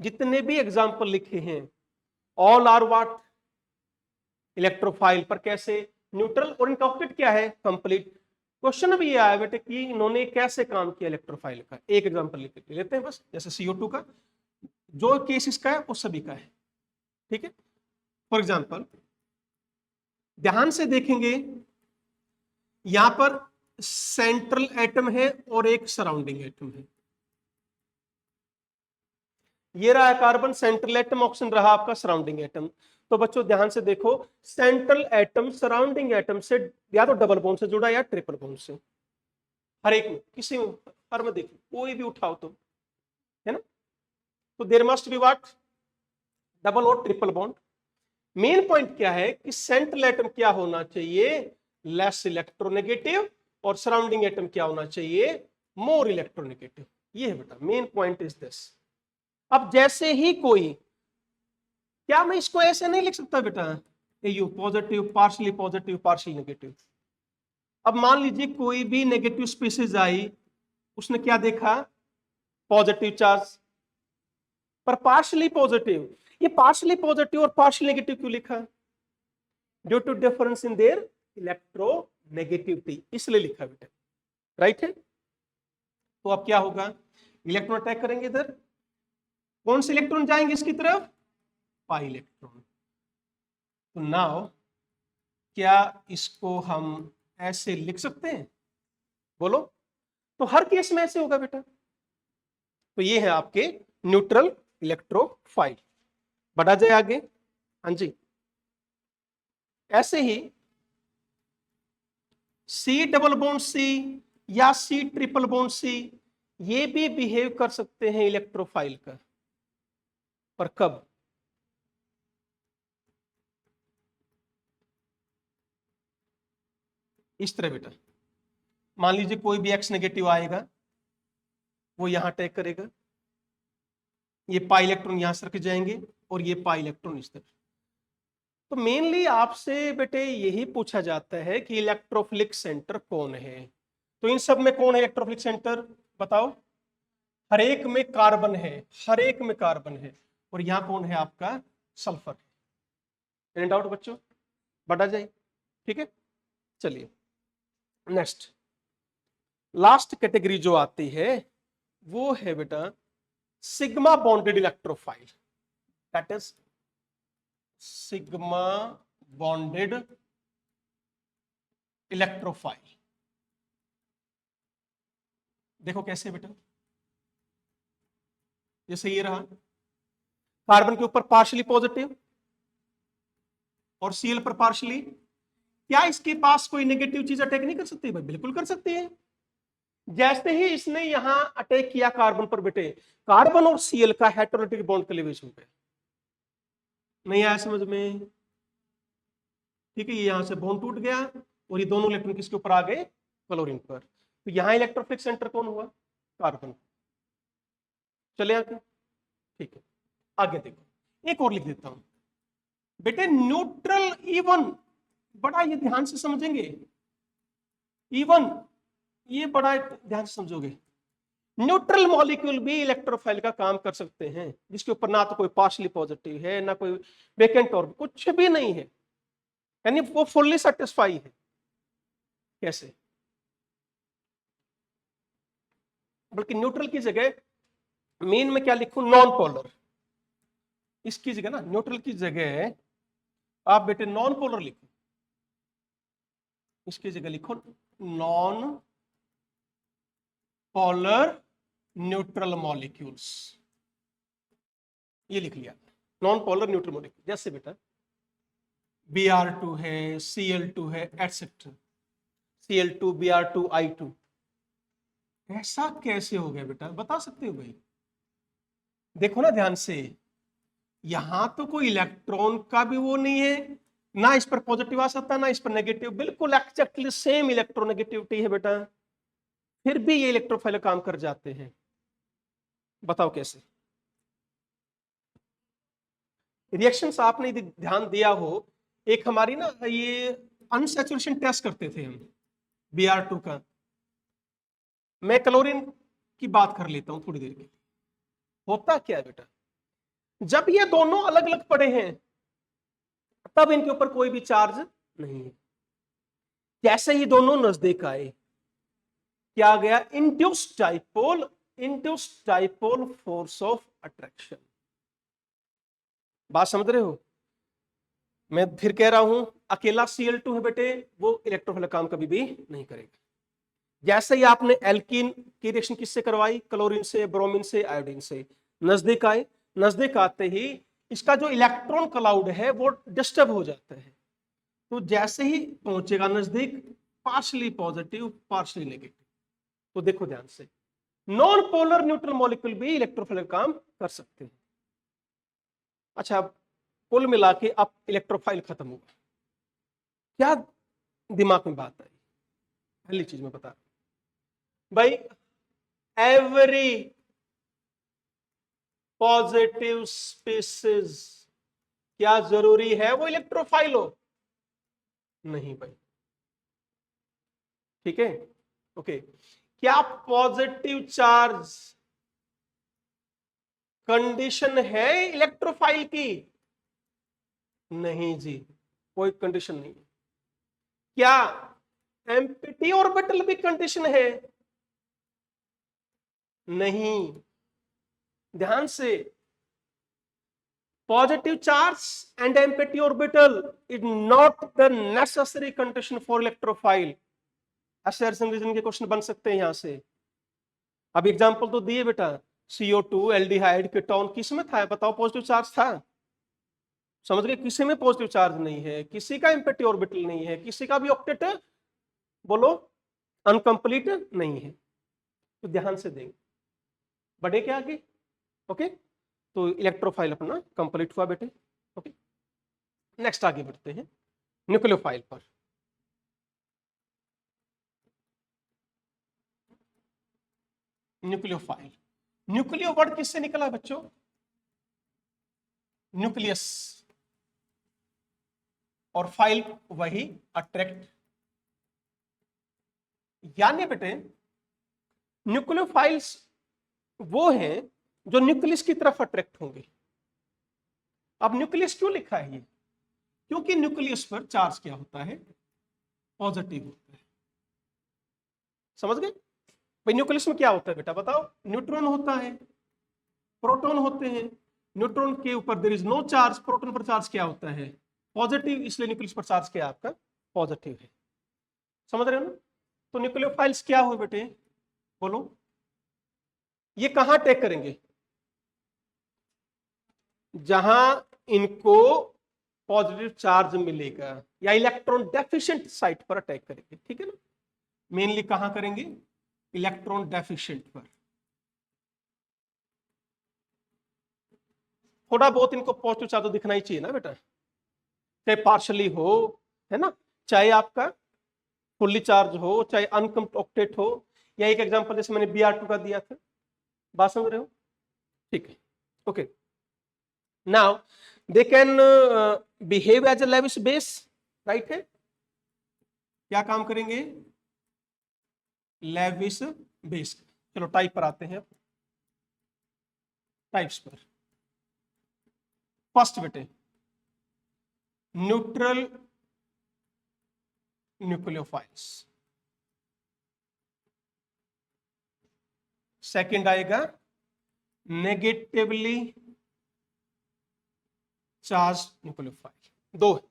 जितने भी एग्जांपल लिखे हैं ऑल आर व्हाट, इलेक्ट्रोफाइल, पर कैसे, न्यूट्रल, और इनका ऑक्टेट क्या है, कंप्लीट। क्वेश्चन भी ये आया बेटे कि इन्होंने कैसे काम किया इलेक्ट्रोफाइल का। एक एग्जांपल लेते हैं बस, जैसे CO2 का, जो केस इसका है वो सभी का है, ठीक है। फॉर एग्जांपल ध्यान से देखेंगे, यहां पर सेंट्रल एटम है और एक सराउंडिंग एटम है। ये रहा कार्बन सेंट्रल एटम, ऑक्सीजन रहा आपका सराउंडिंग एटम। तो बच्चों ध्यान से देखो, सेंट्रल एटम सराउंडिंग एटम से या तो डबल बॉन्ड से जुड़ा या ट्रिपल बॉन्ड से, हर एक में, किसी में, हर में देखो कोई भी उठाओ तो, है ना। तो there must be what, double और ट्रिपल बॉन्ड। मेन पॉइंट क्या है कि सेंट्रल एटम क्या होना चाहिए, लेस इलेक्ट्रोनेगेटिव, और सराउंडिंग एटम क्या होना चाहिए, मोर इलेक्ट्रोनेगेटिव। ये है बेटा मेन पॉइंट इज दिस। अब जैसे ही कोई, क्या मैं इसको ऐसे नहीं लिख सकता बेटा, यू पॉजिटिव पार्शियल नेगेटिव। अब मान लीजिए कोई भी नेगेटिव स्पीसीज आई, उसने क्या देखा, पॉजिटिव चार्ज, पर पार्शियली पॉजिटिव। ये पार्शियली पॉजिटिव और पार्शियल नेगेटिव क्यों लिखा, due to difference in their electronegativity, इसलिए लिखा बेटा, राइट है। तो अब क्या होगा, इलेक्ट्रॉन अटैक करेंगे इधर, कौन से इलेक्ट्रॉन जाएंगे इसकी तरफ, पाई इलेक्ट्रॉन। तो नाउ क्या इसको हम ऐसे लिख सकते हैं, बोलो। तो हर केस में ऐसे होगा बेटा। तो ये है आपके न्यूट्रल इलेक्ट्रोफाइल। बढ़ा जाए आगे, हाँ जी। ऐसे ही C डबल बॉन्ड C या C ट्रिपल बॉन्ड C, ये भी बिहेव कर सकते हैं इलेक्ट्रोफाइल का, पर कब, इस तरह बेटा। मान लीजिए कोई भी X नेगेटिव आएगा, वो यहां अटैक करेगा, ये पाई इलेक्ट्रॉन यहां से रख जाएंगे और ये पाई इलेक्ट्रॉन इस तरह। तो मेनली आपसे बेटे यही पूछा जाता है कि इलेक्ट्रोफिलिक सेंटर कौन है। तो इन सब में कौन है इलेक्ट्रोफिलिक सेंटर, बताओ। हर एक में कार्बन है, हर एक में कार्बन है, और यहां कौन है आपका, सल्फर। एनी डाउट बच्चों, बढ़ा जाए, ठीक है। चलिए नेक्स्ट, लास्ट कैटेगरी जो आती है वो है बेटा sigma bonded electrophile, that is sigma bonded electrophile. देखो कैसे बेटा, जैसे ये रहा, कार्बन के ऊपर पार्शियली पॉजिटिव और Cl पर पार्शियली, क्या इसके पास कोई नेगेटिव चीज अटैक नहीं कर सकती भाई, बिल्कुल कर सकती है। जैसे ही इसने यहां अटैक किया कार्बन पर बेटे, कार्बन और Cl का हेटेरोनेगेटिव बॉन्ड क्लीवेज पे, नहीं आया समझ में, ठीक है। ये यहां से बॉन्ड टूट गया और ये दोनों इलेक्ट्रॉन किसके ऊपर आ गए, क्लोरीन पर। तो यहां इलेक्ट्रोफिलिक सेंटर कौन हुआ, कार्बन। चले आगे, ठीक है। आगे देखो, एक और लिख देता हूं बेटे, न्यूट्रल इवन, बड़ा ये ध्यान से समझेंगे, इवन ये बड़ा ध्यान से समझोगे। न्यूट्रल मॉलिक्यूल भी इलेक्ट्रोफाइल का काम कर सकते हैं, जिसके ऊपर ना तो कोई पार्शियली पॉजिटिव है, ना कोई वेकेंट और कुछ भी नहीं है, यानी वो फुल्ली सेटिस्फाई है। कैसे, बल्कि न्यूट्रल की जगह मेन में क्या लिखूं, नॉन पोलर। इसकी जगह ना, न्यूट्रल की जगह आप बेटे नॉन पोलर लिखो, इसकी जगह लिखो नॉन पोलर न्यूट्रल मॉलिक्यूल्स, ये लिख लिया, नॉन पोलर न्यूट्रल मॉलिक्यूल। जैसे बेटा Br2 है, Cl2 है, एटसेट्रा, Cl2 Br2 I2, ऐसा कैसे हो गया बेटा, बता सकते हो भाई। देखो ना ध्यान से, यहां तो कोई इलेक्ट्रॉन का भी वो नहीं है, ना इस पर पॉजिटिव आ सकता ना इस पर नेगेटिव, बिल्कुल एक्जेक्टली सेम इलेक्ट्रोनेगेटिविटी है बेटा, फिर भी ये इलेक्ट्रोफाइल काम कर जाते हैं। बताओ कैसे। रिएक्शंस आपने ध्यान दिया हो, एक हमारी ना ये अनसैचुरेशन टेस्ट करते थे हम Br2 का। मैं क्लोरीन की बात कर लेता हूं थोड़ी देर के लिए। होता क्या है बेटा, जब ये दोनों अलग अलग पड़े हैं तब इनके ऊपर कोई भी चार्ज नहीं है। जैसे ही दोनों नजदीक आए, क्या आ गया, induced dipole force of attraction. बात समझ रहे हो? मैं फिर कह रहा हूं, अकेला Cl2 है बेटे, वो इलेक्ट्रोफिलिक काम कभी भी नहीं करेगा। जैसे ही आपने एल्कीन की रिएक्शन किससे करवाई, क्लोरीन से, ब्रोमीन से, आयोडीन से, नजदीक आए, नजदीक आते ही इसका जो इलेक्ट्रॉन क्लाउड है वो डिस्टर्ब हो जाता है। तो जैसे ही पहुंचेगा नजदीक, पार्शली पॉजिटिव पार्शली नेगेटिव। तो देखो ध्यान से, नॉन पोलर न्यूट्रल मॉलिक्यूल भी इलेक्ट्रोफिलिक काम कर सकते हैं। अच्छा, कुल मिला के अब इलेक्ट्रोफाइल खत्म होगा। क्या दिमाग में बात आई? पहली चीज मैं बता रहा हूं भाई, एवरी पॉजिटिव स्पीसीज क्या जरूरी है वो इलेक्ट्रोफाइल हो? नहीं भाई, ठीक है, ओके। क्या पॉजिटिव चार्ज कंडीशन है इलेक्ट्रोफाइल की? नहीं जी, कोई कंडीशन नहीं। क्या एम्प्टी ऑर्बिटल भी कंडीशन है? नहीं। ध्यान से, positive charge and empty orbital is not the necessary condition for electrophile। Assertion reason के क्वेश्चन बन सकते हैं यहां से। अब एग्जांपल तो दिए बेटा, CO2, एल्डिहाइड, कीटोन, किस में था बताओ पॉजिटिव चार्ज था? समझ गए? किसी में पॉजिटिव चार्ज नहीं है, किसी का एम्प्टी ऑर्बिटल नहीं है, किसी का भी ऑक्टेट बोलो अनकंप्लीट नहीं है। तो ध्यान से देंगे, बढ़े क्या आगे? ओके, तो इलेक्ट्रोफाइल अपना कंप्लीट हुआ बेटे। ओके, नेक्स्ट आगे बढ़ते हैं न्यूक्लियोफाइल पर। न्यूक्लियोफाइल, न्यूक्लियो वर्ड किससे निकला बच्चों? न्यूक्लियस, और फाइल वही अट्रैक्ट। यानी बेटे न्यूक्लियोफाइल्स वो हैं जो न्यूक्लियस की तरफ अट्रैक्ट होंगे। अब न्यूक्लियस क्यों लिखा है ये? क्योंकि न्यूक्लियस पर चार्ज क्या होता है? पॉजिटिव होता है। समझ गए भाई? न्यूक्लियस में क्या होता है बेटा बताओ? न्यूट्रॉन होता है, प्रोटॉन होते हैं। न्यूट्रॉन के ऊपर there is no charge, proton पर चार्ज क्या होता है? पॉजिटिव, इसलिए न्यूक्लियस पर चार्ज क्या आपका? पॉजिटिव है। समझ रहे हो ना? तो न्यूक्लियोफाइल्स क्या हो बेटे बोलो? ये कहां अटैक करेंगे? जहां इनको पॉजिटिव चार्ज मिलेगा या इलेक्ट्रॉन डेफिशिएंट साइट पर अटैक करेंगे। ठीक है ना? मेनली कहां करेंगे? इलेक्ट्रॉन डेफिशिएंट पर। थोड़ा बहुत इनको पॉजिटिव चार्ज तो दिखना ही चाहिए ना बेटा, चाहे पार्शली हो, है ना, चाहे आपका फुल्ली चार्ज हो, चाहे अनकंप्लीट हो, या एक एग्जांपल जैसे मैंने Br2 का दिया था। बात समझ रहे हो? ठीक है, okay. Now they can behave as a Lewis base, right है? क्या काम करेंगे? Lewis base. चलो टाइप पर आते हैं, टाइप्स पर। फर्स्ट बेटे न्यूट्रल न्यूक्लियोफाइल्स, सेकंड आएगा नेगेटिवली चार्ज न्यूक्लियोफाइल। दो,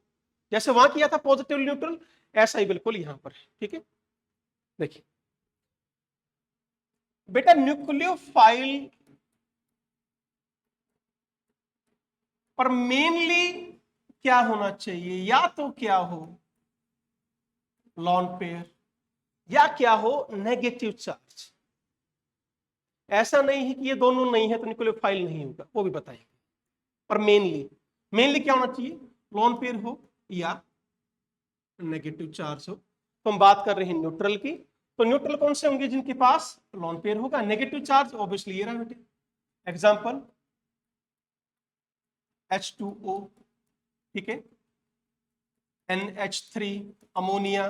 जैसे वहां किया था पॉजिटिव न्यूट्रल, ऐसा ही बिल्कुल यहां पर है। ठीक है, देखिए बेटा न्यूक्लियोफाइल पर मेनली क्या होना चाहिए? या तो क्या हो लॉन पेयर, या क्या हो नेगेटिव चार्ज। ऐसा नहीं है कि ये दोनों नहीं है तो न्यूक्लियोफाइल नहीं होगा, वो भी बताएंगे। पर मेनली क्या होना चाहिए? लॉन पेयर हो या नेगेटिव चार्ज हो। तो हम बात कर रहे हैं न्यूट्रल की, तो न्यूट्रल कौन से होंगे? जिनके पास लॉन पेयर होगा। नेगेटिव चार्ज ऑब्वियसली ये रहा बेटे, एग्जांपल H2O, ठीक है, NH3 ammonia,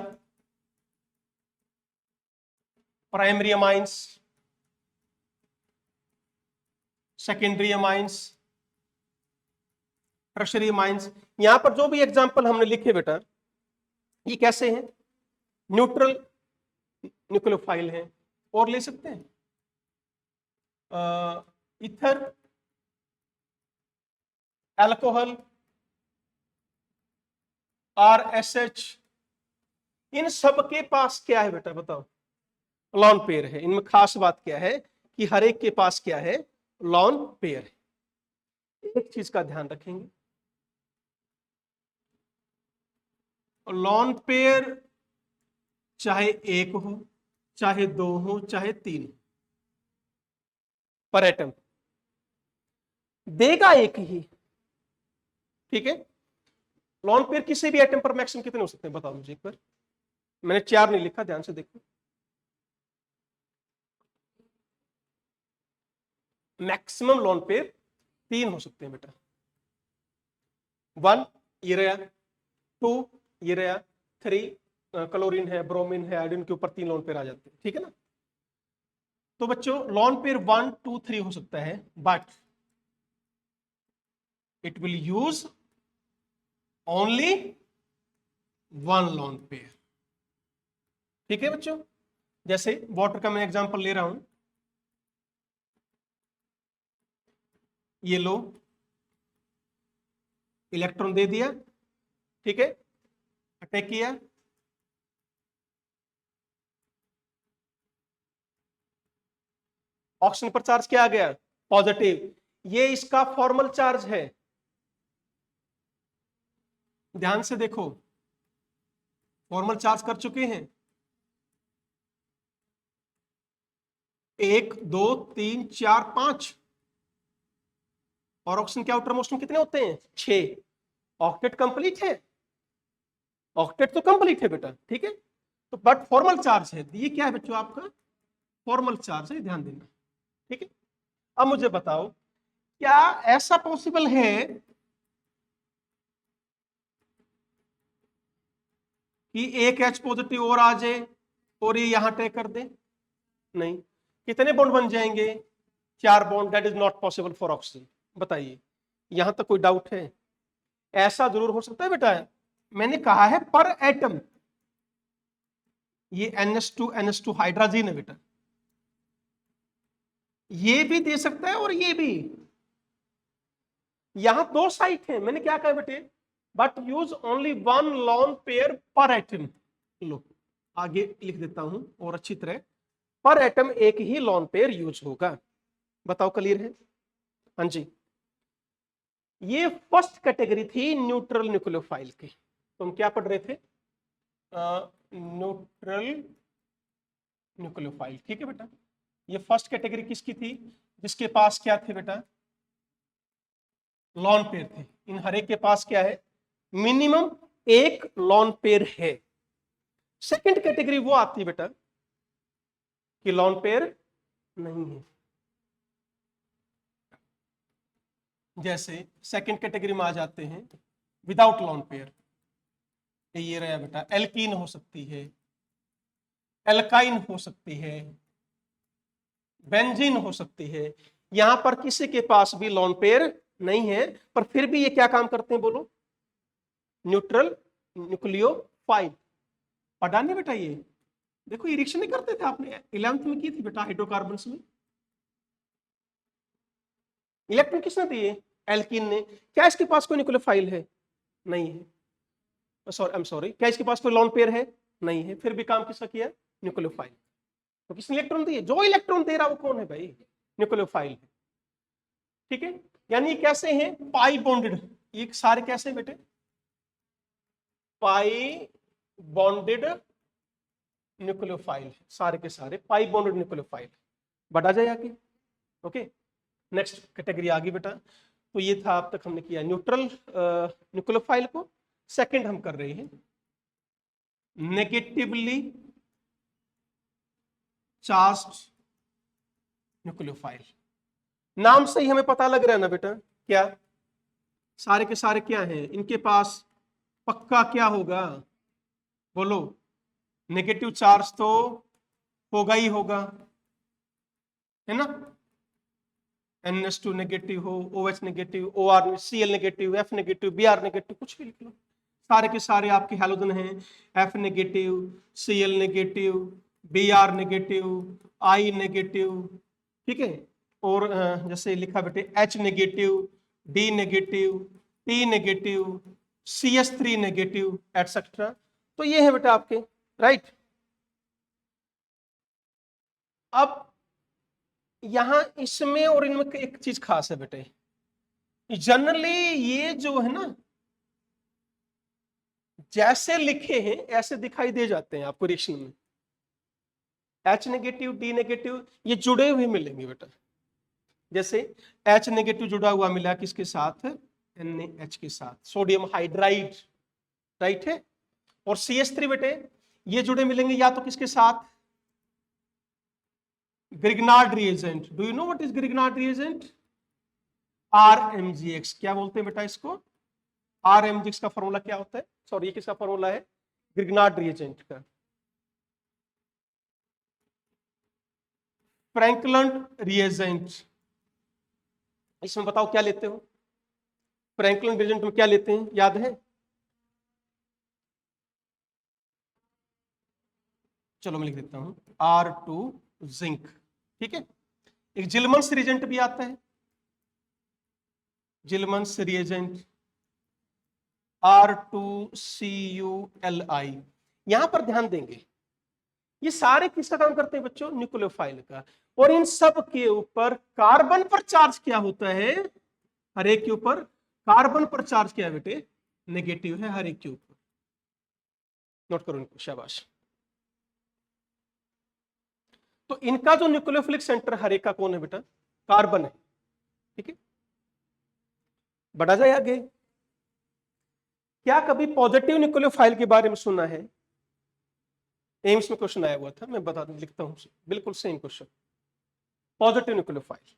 primary amines, secondary amines, tertiary amines. यहां पर जो भी एग्जांपल हमने लिखे बेटा, ये कैसे हैं? न्यूट्रल न्यूक्लियोफाइल हैं, और ले सकते हैं, ईथर, अल्कोहल, RSH, इन सब के पास क्या है बेटा बताओ, लॉन पेयर है। इनमें खास बात क्या है कि हर एक के पास क्या है, लॉन पेयर है। एक चीज का ध्यान रखेंगे, लॉन पेयर चाहे एक हो, चाहे दो हो, चाहे तीन हो, पर एटम देगा एक ही। ठीक है, लॉन पेयर किसी भी एटम पर मैक्सिमम कितने हो सकते हैं बताओ मुझे एक बार। मैंने 4 नहीं लिखा, ध्यान से देखो। मैक्सिमम लॉन पेयर 3 हो सकते हैं बेटा। 1 यूरेया, 2 यूरेया, 3 क्लोरीन है, ब्रोमीन है, आयोडीन के ऊपर 3 लॉन पेयर आ जाते हैं। ठीक है ना। तो बच्चों लॉन पेयर 1, 2, 3 हो सकता है, but it will use only 1 lone pair. ठीक है बच्चों, जैसे वाटर का मैं एग्जांपल ले रहा हूं, ये लो, इलेक्ट्रॉन दे दिया, ठीक है, अटैक किया, ऑक्सीजन पर चार्ज क्या आ गया, पॉजिटिव। ये इसका फॉर्मल चार्ज है, ध्यान से देखो, फॉर्मल चार्ज कर चुके हैं। 1 2 3 4 5, और ऑक्सीजन के आउटर मोस्ट में कितने होते हैं, 6। ऑक्टेट कंप्लीट है, ऑक्टेट तो कंप्लीट है बेटा। ठीक है, तो बट फॉर्मल चार्ज है, ये क्या है बच्चों, आपका फॉर्मल चार्ज है, ध्यान देना। ठीक है, अब मुझे बताओ क्या ऐसा पॉसिबल है कि एक H पॉजिटिव और आ जाए और ये यहां अटैक कर दे, नहीं। कितने बॉन्ड बन जाएंगे, 4 bond. That is not possible for oxygen. बताइए, यहां तक कोई डाउट है? ऐसा जरूर हो सकता है बेटा, मैंने कहा है पर एटम, ये NH2 हाइड्रोजन है बेटा, ये भी दे सकता है और ये भी। यहां 2 साइट है, मैंने क्या कहा बेटे, but use only 1 lone pair पर एटम। लो आगे लिख देता हूं और अच्छी तरह, पर एटम एक ही लॉन पेयर यूज होगा। बताओ क्लियर है? हाँ जी, ये फर्स्ट कैटेगरी थी न्यूट्रल न्यूक्लियोफाइल की। तो हम क्या पढ़ रहे थे, न्यूट्रल न्यूक्लियोफाइल। ठीक है बेटा, ये फर्स्ट कैटेगरी किसकी थी, जिसके पास क्या थे बेटा, लॉन पेयर थे। इन हर एक के पास क्या है, मिनिमम एक लॉन पेयर है। सेकंड कैटेगरी वो आती है बेटा कि लॉन पेयर नहीं है। जैसे सेकंड कैटेगरी में आ जाते हैं विदाउट लॉन पेयर, ये रहा बेटा, एल्कीन हो सकती है, एल्काइन हो सकती है, बेंजीन हो सकती है। यहां पर किसी के पास भी लॉन पेयर नहीं है, पर फिर भी ये क्या काम करते हैं बोलो, न्यूट्रल न्यूक्लियोफाइल। पढ़ा नहीं बेटा ये, देखो ये रिएक्शन नहीं करते थे, आपने 11th में की थी बेटा हाइड्रोकार्बन्स में। इलेक्ट्रॉन किसने दिए, एल्कीन ने। क्या इसके पास कोई न्यूक्लियोफाइल है, नहीं है। सॉरी, आई एम सॉरी, क्या इसके पास कोई लॉन पेयर है, नहीं है। फिर भी काम किसका किया, न्यूक्लियोफाइल। तो किसने इलेक्ट्रॉन दिए, जो इलेक्ट्रॉन दे रहा वो कौन है भाई, न्यूक्लियोफाइल है। ठीक है, यानी कैसे हैं, पाई बॉन्डेड। ये सारे कैसे बेटे, पाई बॉन्डेड न्यूक्लियोफाइल, सारे के सारे पाई बॉन्डेड न्यूक्लियोफाइल। बढ़ा जाए आगे, ओके। नेक्स्ट कैटेगरी आ गई बेटा। तो ये था अब तक हमने किया न्यूट्रल न्यूक्लियोफाइल को। सेकंड हम कर रहे हैं नेगेटिवली चार्ज्ड न्यूक्लियोफाइल। नाम से ही हमें पता लग रहा है ना बेटा, क्या सारे के सारे क्या हैं, इनके पास पक्का क्या होगा, बोलो, नेगेटिव चार्ज तो होगा ही होगा, है ना। NH2 नेगेटिव हो, OH negative, OR Cl negative, F negative, Br negative, कुछ भी लिख लो। सारे के सारे आपके हैलोजन हैं, F negative, Cl negative, B R negative, I negative, ठीक है, और जैसे लिखा बेटे H negative, D negative, T negative, CH3 negative etcetera. तो ये है बेटा आपके, राइट। अब यहां इसमें और इनमें एक चीज खास है बेटे, जनरली ये जो है ना जैसे लिखे हैं ऐसे दिखाई दे जाते हैं आपको रिएक्शन में। H नेगेटिव, डी नेगेटिव ये जुड़े हुए मिलेंगे बेटा। जैसे H नेगेटिव जुड़ा हुआ मिला किसके साथ, NaH के साथ, सोडियम हाइड्राइड, राइट है। और CH3 बेटे ये जुड़े मिलेंगे या तो किसके साथ, Grignard reagent. Do you know what is Grignard reagent? RMGX। क्या बोलते हैं बेटा इसको? RMGX का फॉर्मूला क्या होता है? सॉरी ये किसका फॉर्मूला है? ग्रिग्नार्ड रिएजेंट का। फ्रैंकलैंड रिएजेंट, इसमें बताओ क्या लेते हो? फ्रैंकलैंड रिएजेंट में क्या लेते हैं, याद है? चलो मैं लिख देता हूं, R2 जिंक, ठीक है। एक जिलमन्स रिएजेंट भी आता है, जिलमन्स रिएजेंट R2CuLi। यहां पर ध्यान देंगे ये सारे किसका काम करते हैं बच्चों, न्यूक्लियोफाइल का। और इन सब के ऊपर कार्बन पर चार्ज क्या होता है, हर एक के ऊपर कार्बन पर चार्ज क्या है बेटे, नेगेटिव है हर एक के ऊपर। नोट करो इनको, शाबाश। तो इनका जो न्यूक्लियोफिलिक सेंटर हर एक का कौन है बेटा, कार्बन है, ठीक है। बढ़ा जाए आगे, क्या कभी पॉजिटिव न्यूक्लियोफाइल के बारे में सुना है? एम्स में क्वेश्चन आया हुआ था, मैं बता लिखता हूं, बिल्कुल same question. Positive nucleophile,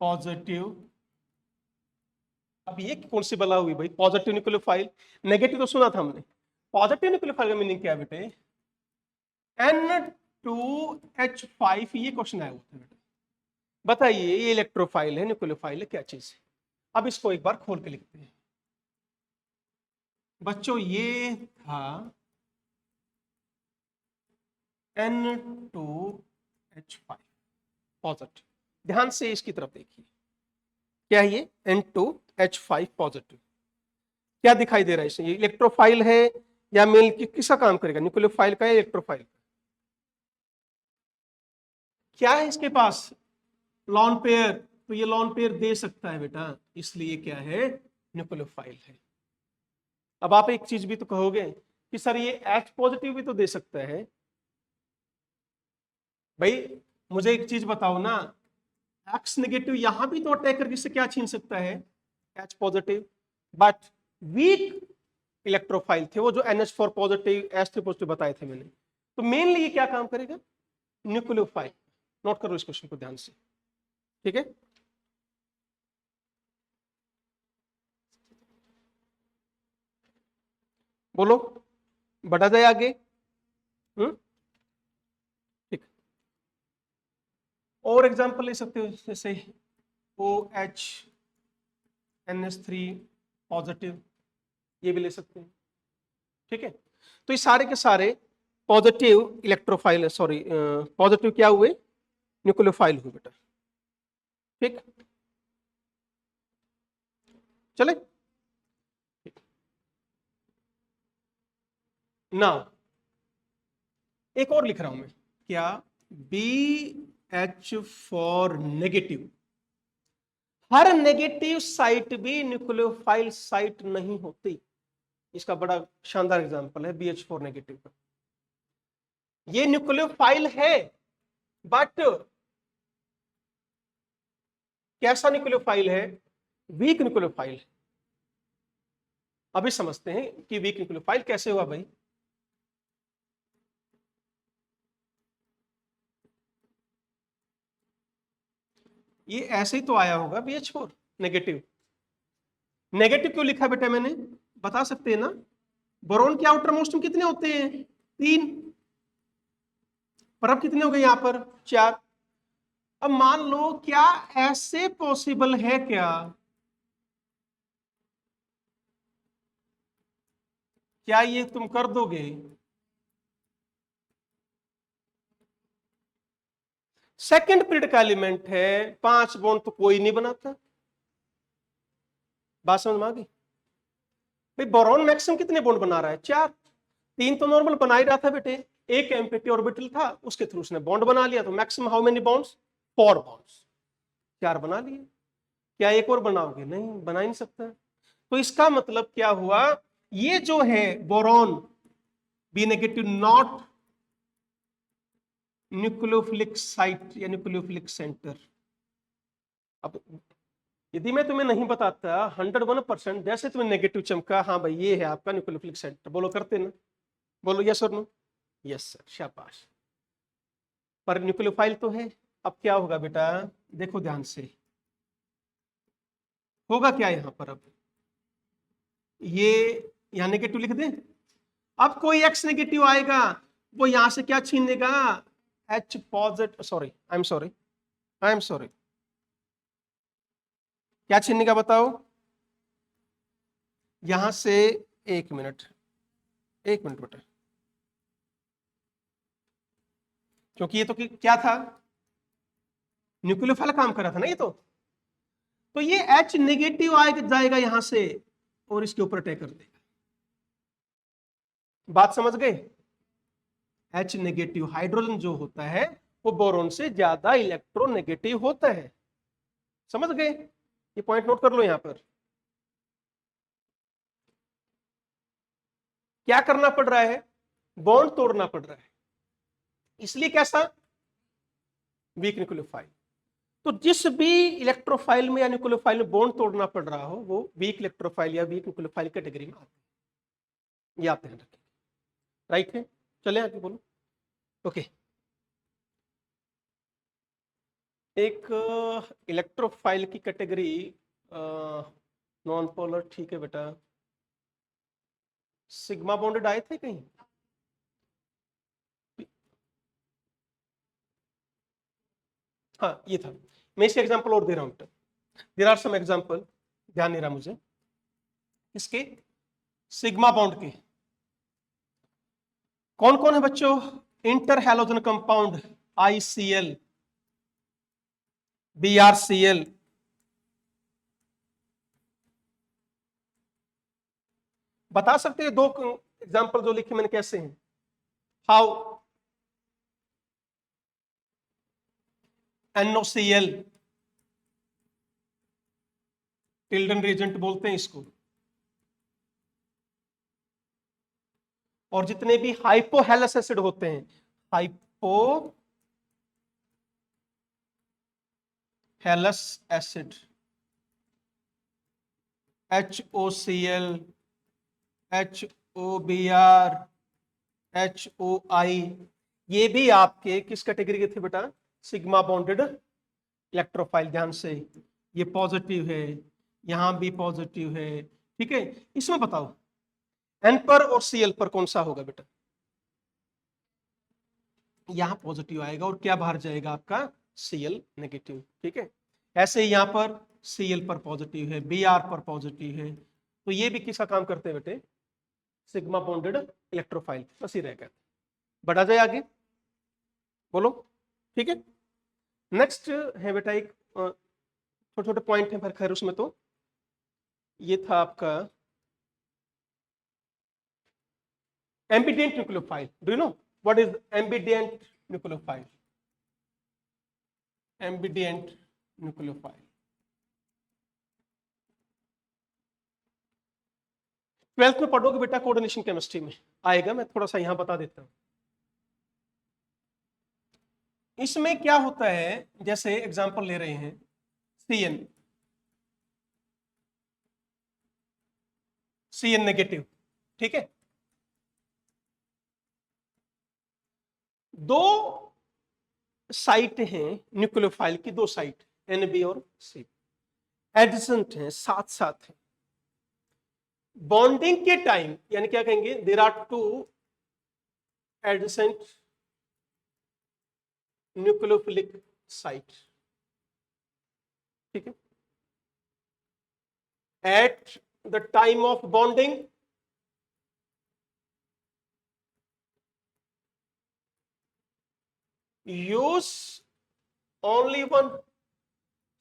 positive, अब ये कौन सी बला हुई भाई, पॉजिटिव न्यूक्लियोफाइल। नेगेटिव तो सुना था हमने। पॉजिटिव न्यूक्लियोफाइल का मीनिंग क्या है बेटे, N2H5। ये क्वेश्चन आया हुआ था बेटा, बताइए ये इलेक्ट्रोफाइल है, न्यूक्लियोफाइल है, क्या चीज है? अब इसको एक बार खोल के लिखते हैं बच्चों। ये था N2H5 पॉजिटिव। ध्यान से इसकी तरफ देखिए, क्या है ये, N2H5 पॉजिटिव। क्या दिखाई दे रहा है इसमें, ये इलेक्ट्रोफाइल है या मेल किसका काम करेगा, न्यूक्लियोफाइल का या इलेक्ट्रोफाइल का? क्या है इसके पास, लॉन पेयर। तो ये लॉन पेयर दे सकता है बेटा, इसलिए क्या है, न्यूक्लियोफाइल है। अब आप एक चीज भी तो कहोगे कि सर ये H पॉजिटिव भी तो दे सकता है। भाई मुझे एक चीज बताओ ना, X नेगेटिव यहां भी तो अटैक करके इससे क्या छीन सकता है, H positive. But weak electrophile थे वो, जो NH4 पॉजिटिव H3 पॉजिटिव बताए थे मैंने। तो मेनली ये क्या काम करेगा, न्यूक्लियोफाइल। नोट करो इस क्वेश्चन को ध्यान से, ठीक है। बोलो, बढ़ा जाए आगे। ठीक, और एग्जांपल ले सकते हो, जैसे OH NH3 पॉजिटिव, ये भी ले सकते हैं, ठीक है। तो ये सारे के सारे पॉजिटिव इलेक्ट्रोफाइल, सॉरी पॉजिटिव क्या हुए, न्यूक्लियोफाइल हुए बेटा, ठीक। चले ना, एक और लिख रहा हूं मैं, क्या, BH for negative. Her negative site भी न्यूक्लियोफाइल साइट नहीं होती। इसका बड़ा शानदार एग्जांपल है BH4 नेगेटिव का। ये न्यूक्लियोफाइल है, बट कैसा न्यूक्लियोफाइल है, वीक न्यूक्लियोफाइल है। अभी समझते हैं कि वीक न्यूक्लियोफाइल कैसे हुआ भाई। ये ऐसे ही तो आया होगा BH4 नेगेटिव। नेगेटिव क्यों लिखा बेटा मैंने, बता सकते हैं ना? बोरोन के आउटर मोस्ट में कितने होते हैं, 3, पर अब कितने हो गए यहां पर, 4। अब मान लो, क्या ऐसे पॉसिबल है क्या, क्या ये तुम कर दोगे? सेकंड पीरियड का एलिमेंट है, 5 बॉन्ड तो कोई नहीं बनाता। बात समझ में आ गई? भाई बोरॉन मैक्सिमम कितने बॉन्ड बना रहा है? 4। 3 तो नॉर्मल बना ही रहा था बेटे, एक एम्पिटी ऑर्बिटल था उसके थ्रू उसने बॉन्ड बना लिया, तो maximum how many bonds? 4 bonds. 4 बना लिए। क्या एक और बनाओगे? नहीं, बना ही नहीं सकता। तो इसका मतलब क्या हुआ, ये जो है boron B negative not nucleophilic site या न्यूक्लियोफिलिक सेंटर। अब यदि मैं तुम्हें नहीं बताता 101% जैसे तुम्हें नेगेटिव चमका, हाँ भाई ये है आपका न्यूक्लियोफिलिक सेंटर, बोलो करते ना? बोलो यस और नो? यस सर, शाबाश। पर न्यूक्लियोफाइल तो है। अब क्या होगा बेटा, देखो ध्यान से, होगा क्या यहां पर? अब ये यहां नेगेटिव लिख दें। अब कोई एक्स नेगेटिव आएगा, वो यहां से क्या छीन लेगा? H positive, sorry I am sorry, I am sorry, क्या छीनने का बताओ? यहां से, एक मिनट, एक मिनट बेटा, क्योंकि ये तो क्या था? न्यूक्लियोफाइल काम कर रहा था ना ये तो ये एच नेगेटिव आएगा, जाएगा यहां से और इसके ऊपर अटैक कर देगा। बात समझ गए? एच नेगेटिव हाइड्रोजन जो होता है वो बोरोन से ज्यादा इलेक्ट्रोनेगेटिव होता है। समझ गए? ये पॉइंट नोट कर लो यहां पर। क्या करना पड़ रहा है? बॉन्ड तोड़ना पड़ रहा है। इसलिए कैसा? Weak nucleophile. तो जिस भी इलेक्ट्रोफाइल में या न्यूक्लियोफाइल में बॉन्ड तोड़ना पड़ रहा हो वो वीक इलेक्ट्रोफाइल या वीक न्यूक्लियोफाइल कैटेगरी में आते हैं। ये आते हैं, राइट है? चले आगे बोलो। ओके, एक इलेक्ट्रोफाइल की कैटेगरी नॉन पोलर, ठीक है बेटा। सिग्मा बॉन्डेड आए थे कहीं? हाँ ये था। मैं इसके एग्जांपल और दे रहा हूं। देयर आर सम एग्जांपल, ध्यान नहीं रहा मुझे इसके, सिग्मा बॉन्ड के। कौन कौन है बच्चों? Inter halogen compound ICl, BrCl, बता सकते हैं दो एग्जांपल जो लिखे मैंने कैसे हैं? हाउ? NOCl, टिल्डन रिएजेंट बोलते हैं इसको। और जितने भी हाइपोहेलस एसिड होते हैं, hypohalous acid, HOCl, HOBr, HOI, ये भी आपके किस कैटेगरी के थे बेटा? Sigma bonded electrophile. ध्यान से, ये पॉजिटिव है, यहां भी पॉजिटिव है, ठीक है। इसमें बताओ N पर और Cl पर कौन सा होगा बेटा? यहां पॉजिटिव आएगा और क्या बाहर जाएगा आपका? Cl नेगेटिव, ठीक है। ऐसे ही यहां पर Cl पर पॉजिटिव है, Br पर पॉजिटिव है, तो ये भी किसका काम करते हैं बेटे? Sigma bonded electrophile. बस ही रहेगा। बढ़ा जाए आगे, बोलो, ठीक है। नेक्स्ट है बेटा एक छोटे छोटे पॉइंट है, पर खैर उसमें तो ये था आपका ambident nucleophile. Do you know what is ambident nucleophile? Ambident nucleophile 12th में पढ़ोगे बेटा, कोऑर्डिनेशन केमिस्ट्री में आएगा, मैं थोड़ा सा यहां बता देता हूं। इसमें क्या होता है, जैसे एग्जांपल ले रहे हैं CN नेगेटिव, ठीक है। दो साइट हैं न्यूक्लियोफाइल की, दो साइट NB और C, एडजेसेंट हैं, साथ साथ हैं। बॉन्डिंग के टाइम यानी क्या कहेंगे, there are two adjacent nucleophilic site, ठीक है। At the time of bonding use only one,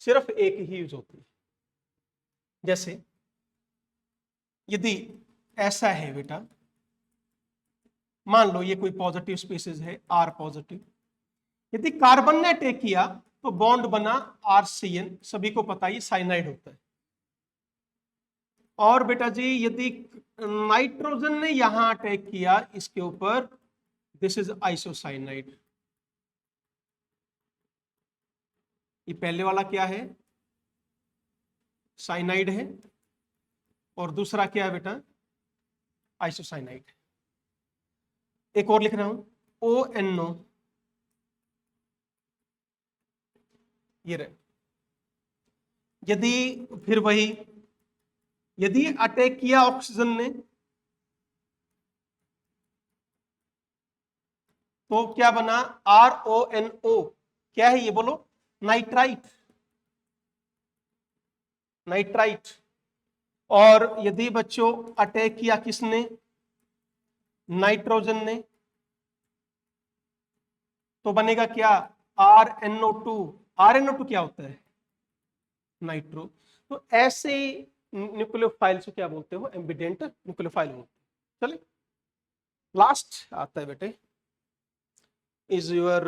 सिर्फ एक ही यूज होती है। जैसे यदि ऐसा है बेटा, मान लो ये कोई पॉजिटिव स्पीसीज है R पॉजिटिव, यदि कार्बन ने अटैक किया तो बॉन्ड बना RCN, सभी को पता है साइनाइड होता है। और बेटा जी यदि नाइट्रोजन ने यहां अटैक किया इसके ऊपर, दिस इज आइसोसाइनाइड। ये पहले वाला क्या है, साइनाइड है, और दूसरा क्या है बेटा, आइसोसाइनाइड। एक और लिख रहा हूं, ONO, ये रहे। यदि फिर वही, यदि अटैक किया ऑक्सीजन ने तो क्या बना, RONO, क्या है ये बोलो, नाइट्राइट, नाइट्राइट। और यदि बच्चों अटैक किया किसने, नाइट्रोजन ने, तो बनेगा क्या, RNO2। RNO2 क्या होता है, नाइट्रो। तो ऐसे न्यूक्लियोफाइल से क्या बोलते हो, एम्बिडेंट न्यूक्लियोफाइल होते हैं। चले लास्ट आता है बेटे, is your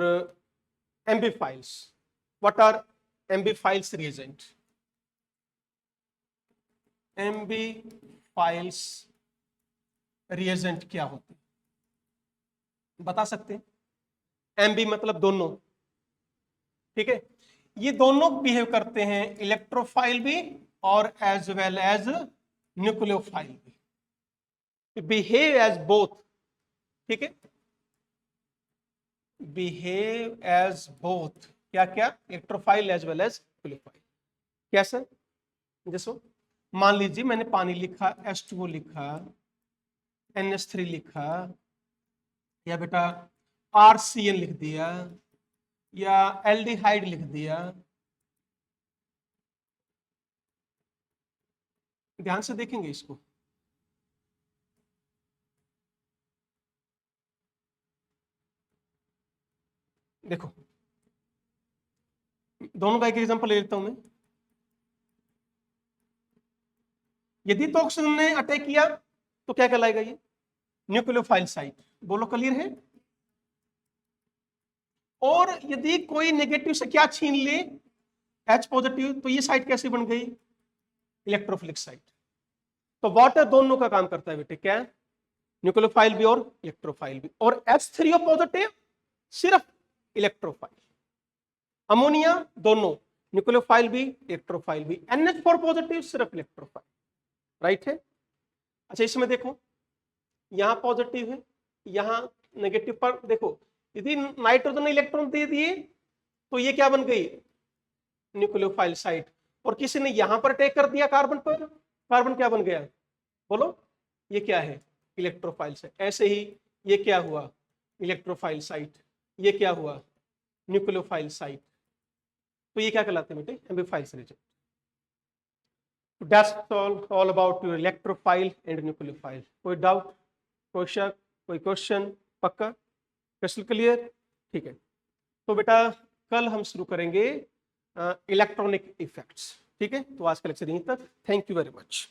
ambiphiles. What are ambiphiles reagent, ambiphiles reagent क्या होते हैं, बता सकते हैं। एम्बी मतलब दोनों, ठीक है। ये दोनों बिहेव करते हैं, इलेक्ट्रोफाइल भी और एज वेल एज न्यूक्लियोफाइल भी, बिहेव एज बोथ, ठीक है, बिहेव एज बोथ, क्या क्या, electrophile as well as nucleophile. कैसे, जैसो मान लीजिए मैंने पानी लिखा, H2O लिखा, NH3 लिखा, या बेटा RCN लिख दिया, या एल्डिहाइड लिख दिया। ध्यान से देखेंगे इसको, देखो दोनों का एक एग्जांपल ले लेता हूं मैं। यदि तो ऑक्सीजन ने अटैक किया तो क्या कहलाएगा ये, न्यूक्लियोफाइल साइट, बोलो क्लियर है। और यदि कोई नेगेटिव से क्या छीन ले, H पॉजिटिव, तो ये साइट कैसे बन गई, इलेक्ट्रोफिलिक साइट। तो वाटर दोनों का काम करता है बेटे, क्या, न्यूक्लियोफाइल भी और इलेक्ट्रोफाइल भी। और H3O पॉजिटिव सिर्फ इलेक्ट्रोफाइल, अमोनिया दोनों, न्यूक्लियोफाइल भी इलेक्ट्रोफाइल भी, NH4 पॉजिटिव सिर्फ इलेक्ट्रोफाइल, राइट है। अच्छा इसमें देखो, यहां पॉजिटिव है, यहां नेगेटिव, पर देखो यदि नाइट्रोजन ने इलेक्ट्रॉन दे दिए तो ये क्या बन गई, न्यूक्लियोफाइल साइट। और किसी ने यहां पर अटैक कर दिया कार्बन पर, कार्बन क्या बन गया, बोलो, ये क्या है, इलेक्ट्रोफाइल साइट। ऐसे ही ये क्या हुआ, इलेक्ट्रोफाइल साइट, ये क्या हुआ, न्यूक्लियोफाइल साइट। तो ये क्या कहलाते हैं बेटे, ambiphiles reagent. That's all about your electrophile and nucleophile. कोई डाउट, कोई शक, कोई क्वेश्चन, पक्का, क्रिस्टल क्लियर, ठीक है। तो बेटा कल हम शुरू करेंगे इलेक्ट्रॉनिक इफेक्ट्स, ठीक है। तो आज का लेक्चर यहीं तक, थैंक यू वेरी मच।